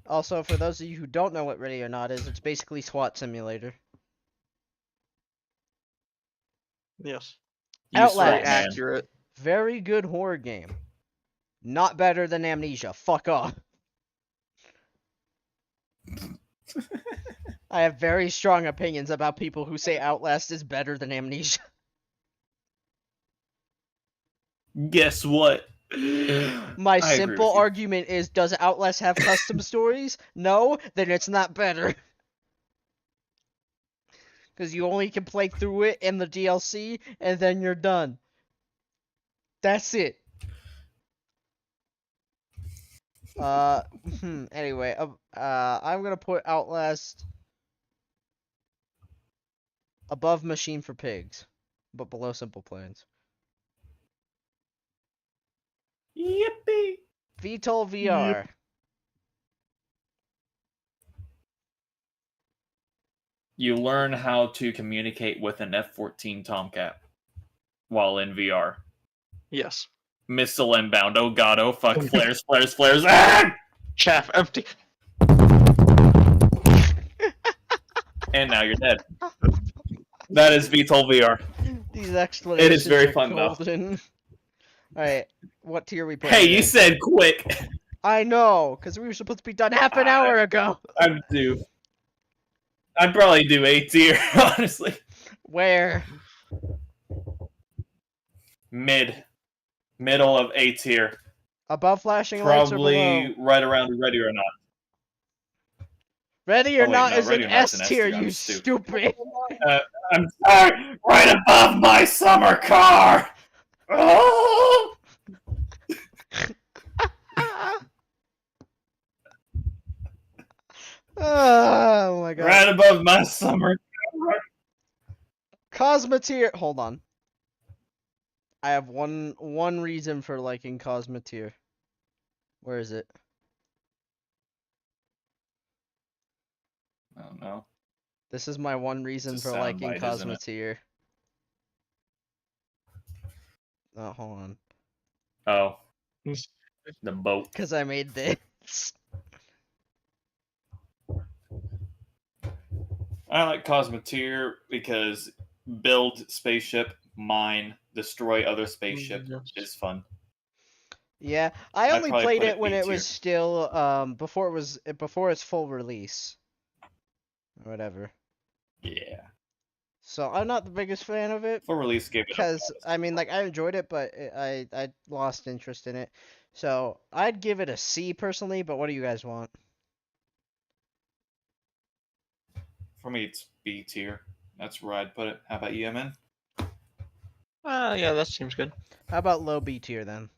Speaker 1: Also, for those of you who don't know what Ready or Not is, it's basically SWAT simulator.
Speaker 3: Yes.
Speaker 2: You
Speaker 1: Outlast.
Speaker 2: SWAT
Speaker 3: Very
Speaker 2: man.
Speaker 3: accurate.
Speaker 1: Very good horror game. Not better than Amnesia. Fuck off. I have very strong opinions about people who say Outlast is better than Amnesia.
Speaker 2: Guess what?
Speaker 1: My
Speaker 2: I agree
Speaker 1: simple
Speaker 2: with you.
Speaker 1: argument is, does Outlast have custom stories? No, then it's not better. Because you only can play through it in the DLC, and then you're done. That's it. Anyway, I'm gonna put Outlast above Machine for Pigs, but below Simple Plans.
Speaker 2: Yippee!
Speaker 1: VTOL VR.
Speaker 2: You learn how to communicate with an F-14 Tomcat while in VR.
Speaker 3: Yes.
Speaker 2: Missile inbound. Oh god, oh fuck. Flares, flares, flares. Ah!
Speaker 3: Chaff empty.
Speaker 2: And now you're dead. That is VTOL VR.
Speaker 1: These explanations
Speaker 2: It is very
Speaker 1: are
Speaker 2: fun, though.
Speaker 1: golden. Alright, what tier we putting
Speaker 2: Hey,
Speaker 1: it
Speaker 2: you
Speaker 1: in?
Speaker 2: said quick.
Speaker 1: I know, because we were supposed to be done half an hour ago.
Speaker 2: I'd probably do A tier, honestly.
Speaker 1: Where?
Speaker 2: Middle of A tier.
Speaker 1: Above flashing lights or below?
Speaker 2: Probably right around Ready or Not.
Speaker 1: Ready or
Speaker 2: Oh, wait,
Speaker 1: Not
Speaker 2: no,
Speaker 1: is
Speaker 2: Ready
Speaker 1: an
Speaker 2: or Not's
Speaker 1: S
Speaker 2: an S
Speaker 1: tier,
Speaker 2: tier, I'm
Speaker 1: you
Speaker 2: stupid.
Speaker 1: stupid.
Speaker 2: I'm sorry, right above my summer car. Oh!
Speaker 1: Oh my god.
Speaker 2: Right above my summer car.
Speaker 1: Cosmoteer. Hold on. I have one reason for liking Cosmoteer. Where is it?
Speaker 2: I don't know.
Speaker 1: This is my one reason
Speaker 2: It's a
Speaker 1: for liking
Speaker 2: soundbite, isn't it?
Speaker 1: Cosmoteer. Oh, hold on.
Speaker 2: Oh. The boat.
Speaker 1: Because I made this.
Speaker 2: I like Cosmoteer because build spaceship, mine, destroy other spaceship is fun.
Speaker 1: Yeah, I
Speaker 2: I'd
Speaker 1: only
Speaker 2: probably
Speaker 1: played
Speaker 2: put
Speaker 1: it
Speaker 2: it
Speaker 1: when
Speaker 2: B
Speaker 1: it
Speaker 2: tier.
Speaker 1: was still before its full release. Or whatever.
Speaker 2: Yeah.
Speaker 1: So I'm not the biggest fan of it.
Speaker 2: Full release gave it a
Speaker 1: Because
Speaker 2: bonus.
Speaker 1: I mean, like, I enjoyed it, but I lost interest in it. So I'd give it a C personally. But what do you guys want?
Speaker 2: For me, it's B tier. That's where I'd put it. How about you, man?
Speaker 3: Yeah, that seems good.
Speaker 1: How about low B tier then?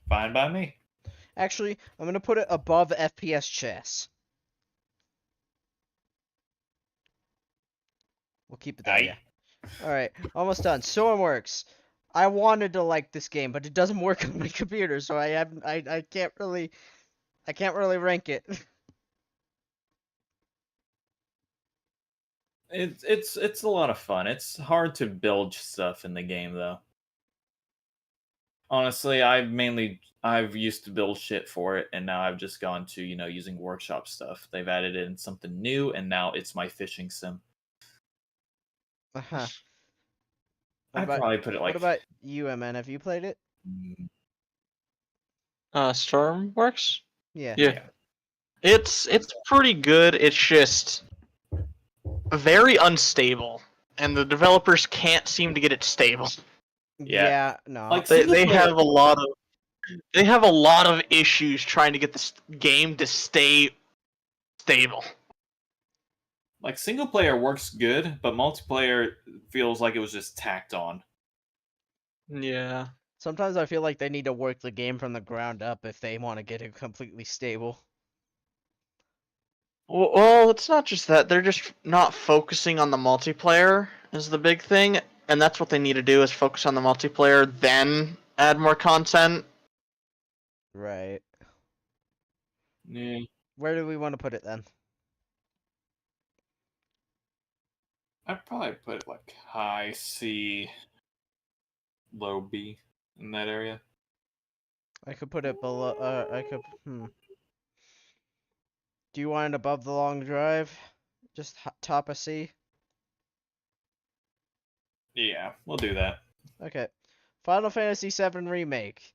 Speaker 2: Fine by me.
Speaker 1: Actually, I'm gonna put it above FPS chess. We'll keep it there.
Speaker 2: Aye.
Speaker 1: Yeah. All right, almost done. Stormworks. I wanted to like this game, but it doesn't work on my computer, so I can't really. I can't really rank it.
Speaker 2: It's a lot of fun. It's hard to build stuff in the game though. Honestly, I've used to build shit for it, and now I've just gone to using workshop stuff. They've added in something new, and now it's my fishing sim.
Speaker 1: Uh-huh.
Speaker 2: I'd probably put it
Speaker 1: What
Speaker 2: like
Speaker 1: about you, MN? Have you played it?
Speaker 3: Stormworks?
Speaker 1: Yeah.
Speaker 3: Yeah. It's pretty good. It's just very unstable, and the developers can't seem to get it stable.
Speaker 2: Yeah.
Speaker 1: No.
Speaker 2: Like
Speaker 3: They
Speaker 2: single
Speaker 3: they
Speaker 2: player,
Speaker 3: have a lot of issues trying to get this game to stay stable.
Speaker 2: like single player works good, but multiplayer feels like it was just tacked on.
Speaker 3: Yeah.
Speaker 1: Sometimes I feel like they need to work the game from the ground up if they want to get it completely stable.
Speaker 3: Well, it's not just that. They're just not focusing on the multiplayer is the big thing, and that's what they need to do is focus on the multiplayer, then add more content.
Speaker 1: Right.
Speaker 2: Yeah.
Speaker 1: Where do we want to put it then?
Speaker 2: I'd probably put it like high C, low B in that area.
Speaker 1: I could put it below. Do you want it above the long drive? Just top of C?
Speaker 2: Yeah, we'll do that.
Speaker 1: Okay. Final Fantasy VII Remake.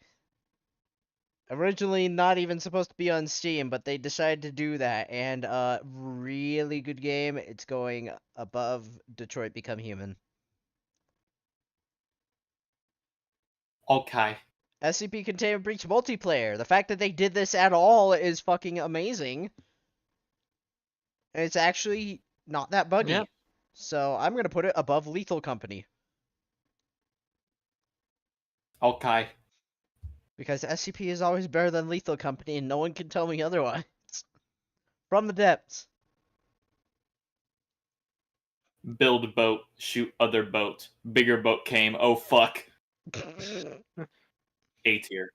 Speaker 1: Originally not even supposed to be on Steam, but they decided to do that, and really good game. It's going above Detroit Become Human.
Speaker 2: Okay.
Speaker 1: SCP Containment Breach multiplayer. The fact that they did this at all is fucking amazing. And it's actually not that buggy.
Speaker 3: Yep.
Speaker 1: So I'm gonna put it above Lethal Company.
Speaker 2: Okay.
Speaker 1: Because SCP is always better than Lethal Company, and no one can tell me otherwise. From the depths.
Speaker 2: Build a boat, shoot other boat. Bigger boat came. Oh fuck. A tier.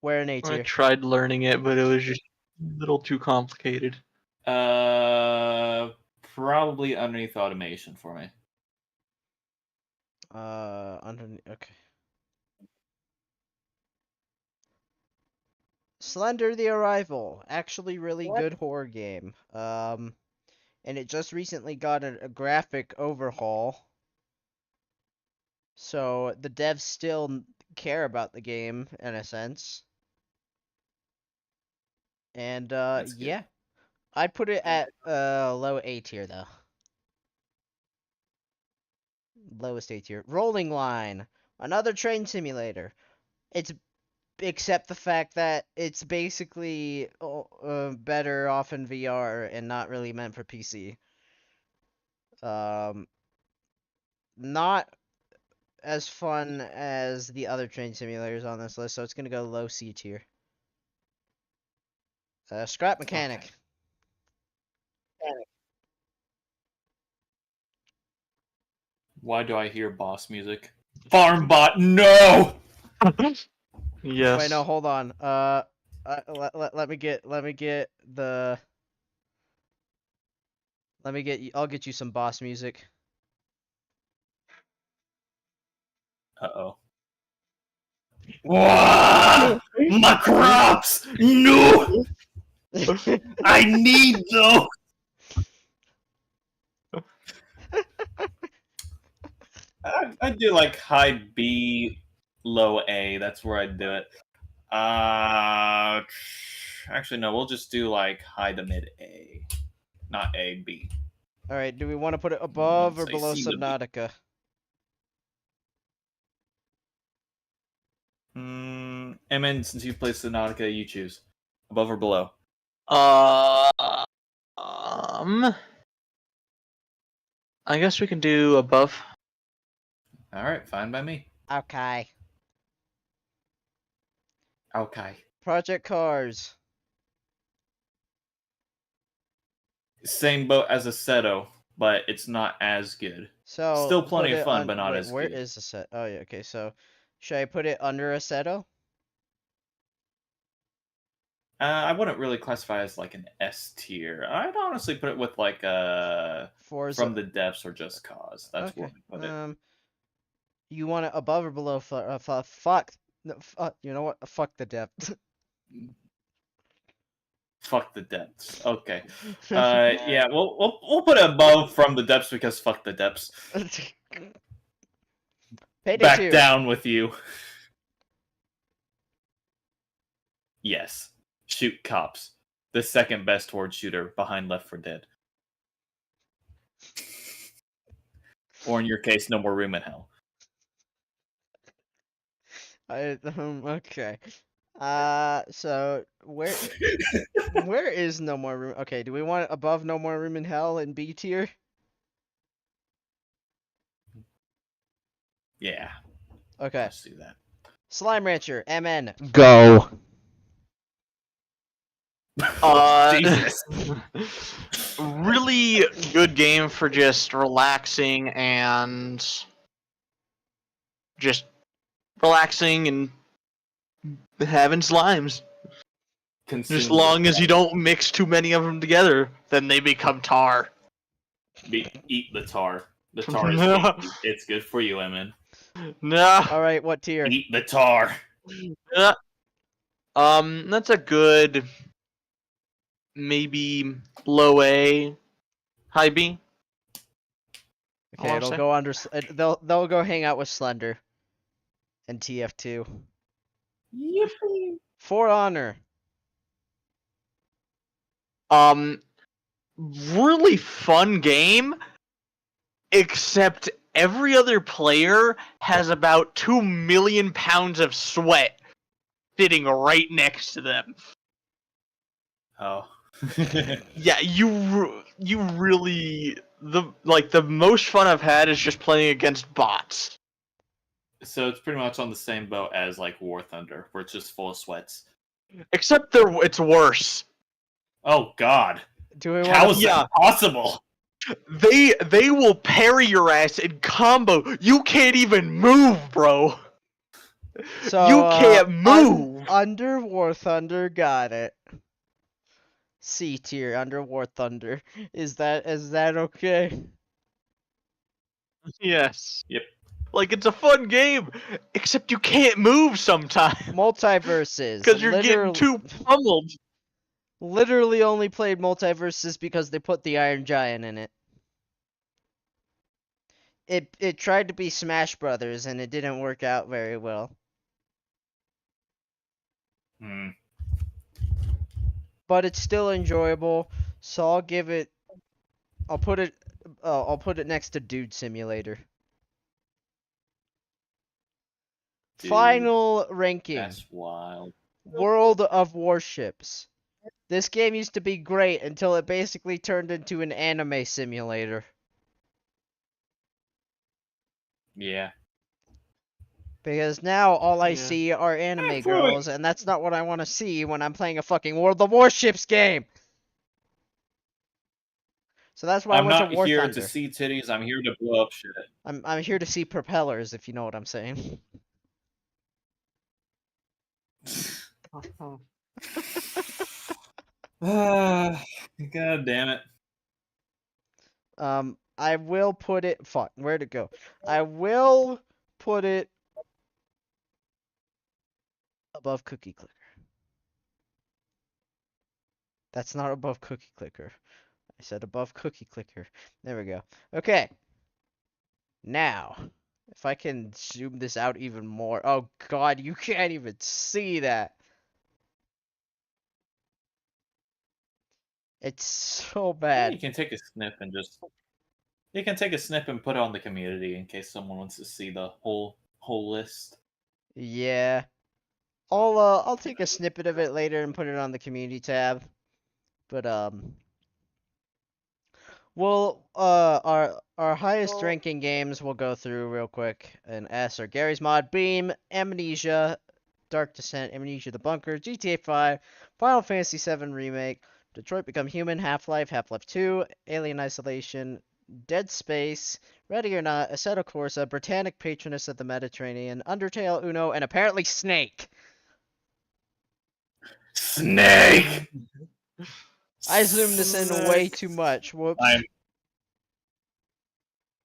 Speaker 1: Where in A
Speaker 3: I
Speaker 1: tier?
Speaker 3: tried learning it, but it was just a little too complicated.
Speaker 2: Probably underneath automation for me.
Speaker 1: Underneath. Okay. Slender the Arrival. Actually, really good horror game. And it just recently got a graphic overhaul. So the devs still care about the game in a sense. And
Speaker 2: That's good.
Speaker 1: yeah, I'd put it at low A tier though. Lowest A tier. Rolling Line, another train simulator. It's except the fact that it's basically better off in VR and not really meant for PC. Not as fun as the other train simulators on this list, so it's gonna go low C tier. Scrap Mechanic.
Speaker 2: Okay. Why do I hear boss music? Farmbot, no!
Speaker 3: Yes.
Speaker 1: Wait, no, hold on. Let me get the. I'll get you some boss music.
Speaker 2: Uh-oh. Wah! My crops! No! I need those! I'd do like high B, low A. That's where I'd do it. Actually, no. We'll just do like high to mid A, not A, B.
Speaker 1: All right, do we want to put it above or
Speaker 2: Say
Speaker 1: below
Speaker 2: C to B.
Speaker 1: Subnautica?
Speaker 2: Emin, since you played Subnautica, you choose above or below.
Speaker 3: I guess we can do above.
Speaker 2: All right, fine by me.
Speaker 1: Okay.
Speaker 2: Okay.
Speaker 1: Project Cars.
Speaker 2: Same boat as Assetto, but it's not as good.
Speaker 1: So
Speaker 2: Still plenty
Speaker 1: put
Speaker 2: of
Speaker 1: it
Speaker 2: fun,
Speaker 1: on,
Speaker 2: but not
Speaker 1: wait,
Speaker 2: as
Speaker 1: where
Speaker 2: good.
Speaker 1: is the set? Oh yeah, okay. So should I put it under Assetto?
Speaker 2: I wouldn't really classify as like an S tier. I'd honestly put it with like
Speaker 1: Forza.
Speaker 2: From the Depths or Just Cause. That's where
Speaker 1: Okay.
Speaker 2: I put it.
Speaker 1: You want it above or below? Fuck. No, you know what? Fuck the depth.
Speaker 2: Fuck the Depths. Okay. Yeah, we'll put it above From the Depths because fuck the Depths.
Speaker 1: Payday
Speaker 2: Back
Speaker 1: 2.
Speaker 2: down with you. Yes. Shoot cops. The second best horde shooter behind Left 4 Dead. Or in your case, No More Room in Hell.
Speaker 1: Okay. So where is No More Room? Okay, do we want it above No More Room in Hell in B tier?
Speaker 2: Yeah,
Speaker 1: Okay.
Speaker 2: let's do that.
Speaker 1: Slime Rancher, MN. Go.
Speaker 2: Jesus.
Speaker 3: Really good game for just relaxing and having slimes. Just as
Speaker 2: Consume
Speaker 3: long
Speaker 2: the
Speaker 3: as you don't mix too many of them together, then they become tar.
Speaker 2: Eat the tar. The tar is tasty. It's good for you, Emin.
Speaker 3: No.
Speaker 1: Alright, what tier?
Speaker 2: Eat the tar.
Speaker 3: That's a good, maybe low A, high B.
Speaker 1: Okay, it'll go under. They'll go hang out with Slender and TF2.
Speaker 2: Yippee.
Speaker 1: For Honor.
Speaker 3: Really fun game, except every other player has about 2 million pounds of sweat sitting right next to them.
Speaker 2: Oh.
Speaker 3: Yeah, you really the most fun I've had is just playing against bots.
Speaker 2: So it's pretty much on the same boat as like War Thunder, where it's just full of sweats.
Speaker 3: Except it's worse.
Speaker 2: Oh God.
Speaker 1: Do we
Speaker 2: How
Speaker 1: want
Speaker 2: is that possible?
Speaker 3: They will parry your ass in combo. You can't even move, bro.
Speaker 1: So,
Speaker 3: you can't move.
Speaker 1: Under War Thunder, got it. C tier, Under War Thunder. Is that okay?
Speaker 3: Yes.
Speaker 2: Yep.
Speaker 3: Like, it's a fun game, except you can't move sometimes.
Speaker 1: Multiverses.
Speaker 3: Because you're getting too pummeled.
Speaker 1: Literally only played Multiverses because they put the Iron Giant in it. It tried to be Smash Brothers and it didn't work out very well.
Speaker 2: Hmm.
Speaker 1: But it's still enjoyable, so I'll give it. I'll put it next to Dude Simulator.
Speaker 2: Dude,
Speaker 1: Final ranking.
Speaker 2: that's wild.
Speaker 1: World of Warships. This game used to be great until it basically turned into an anime simulator.
Speaker 2: Yeah.
Speaker 1: Because now all I see are anime girls, and that's not what I want to see when I'm playing a fucking World of Warships game. So that's why I
Speaker 2: I'm
Speaker 1: went to
Speaker 2: not
Speaker 1: War
Speaker 2: here
Speaker 1: Thunder.
Speaker 2: to see titties. I'm here to blow up shit.
Speaker 1: I'm here to see propellers, if you know what I'm saying.
Speaker 2: God damn it.
Speaker 1: I will put it. Fuck, where'd it go? I will put it above Cookie Clicker. That's not above Cookie Clicker. I said above Cookie Clicker. There we go. Okay. Now, if I can zoom this out even more. Oh God, you can't even see that. It's so
Speaker 2: Yeah, you
Speaker 1: bad.
Speaker 2: can take a snip and just. You can take a snip and put it on the community in case someone wants to see the whole list.
Speaker 1: Yeah. I'll take a snippet of it later and put it on the community tab. But well, our highest ranking games we'll go through real quick. And S are Gary's Mod, Beam, Amnesia, Dark Descent, Amnesia the Bunker, GTA 5, Final Fantasy 7 Remake, Detroit Become Human, Half-Life, Half-Life 2, Alien Isolation, Dead Space, Ready or Not, Assetto Corsa, Britannic Patroness of the Mediterranean, Undertale, Uno, and apparently Snake.
Speaker 2: Snake.
Speaker 1: I zoomed this in way too much. Whoops.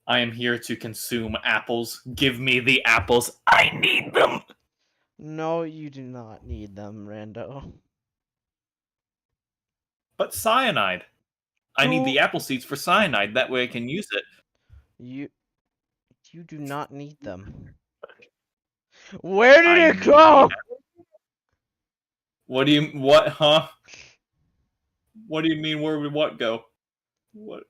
Speaker 2: I am here to consume apples. Give me the apples. I need them.
Speaker 1: No, you do not need them, Rando.
Speaker 2: But cyanide. I need
Speaker 1: Who-
Speaker 2: the apple seeds for cyanide. That way I can use it.
Speaker 1: You do not need them. Where did
Speaker 2: I
Speaker 1: it
Speaker 2: need
Speaker 1: go?
Speaker 2: What, huh? What do you mean, where would what go? What?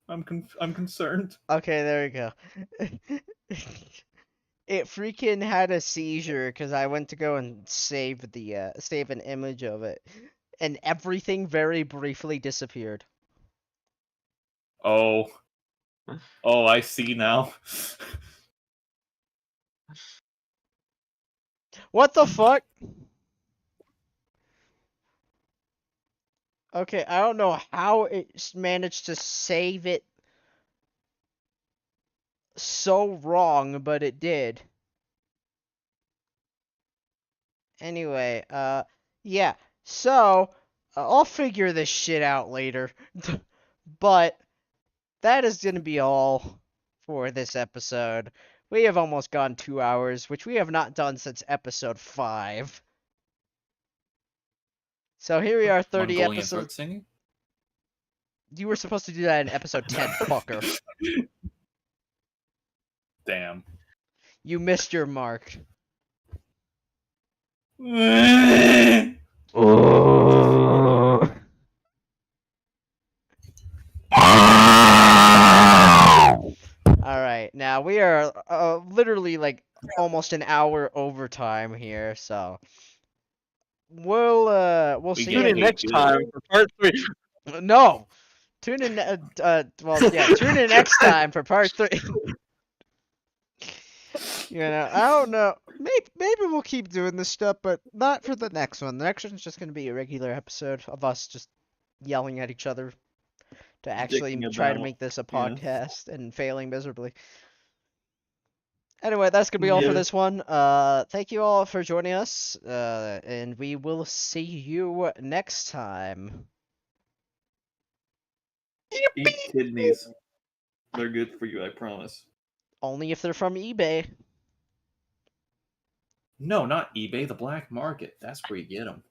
Speaker 2: I'm concerned.
Speaker 1: Okay, there we go. It freaking had a seizure because I went to go and save an image of it, and everything very briefly disappeared.
Speaker 2: Oh. Oh, I see now.
Speaker 1: What the fuck? Okay, I don't know how it managed to save it so wrong, but it did. Anyway, yeah. So, I'll figure this shit out later. But that is going to be all for this episode. We have almost gone 2 hours, which we have not done since episode 5. So here we are, 30
Speaker 2: Mongolian
Speaker 1: episodes.
Speaker 2: throat singing?
Speaker 1: You were supposed to do that in episode 10, fucker.
Speaker 2: Damn.
Speaker 1: You missed your mark. Alright, now we are literally like almost an hour overtime here, so we'll
Speaker 2: We
Speaker 1: see
Speaker 2: get
Speaker 3: Tune in
Speaker 1: you.
Speaker 3: next time for part 3.
Speaker 1: No! Tune in, tune in next time for part 3. I don't know. Maybe we'll keep doing this stuff, but not for the next one. The next one's just going to be a regular episode of us just yelling at each other to actually
Speaker 2: Dicking
Speaker 1: try to
Speaker 2: about,
Speaker 1: make this a
Speaker 2: yeah.
Speaker 1: podcast and failing miserably. Anyway, that's going to be all for
Speaker 2: Yeah.
Speaker 1: this one. Thank you all for joining us, and we will see you next time.
Speaker 2: Eat kidneys. They're good for you, I promise.
Speaker 1: Only if they're from eBay.
Speaker 2: No, not eBay, the black market. That's where you get them.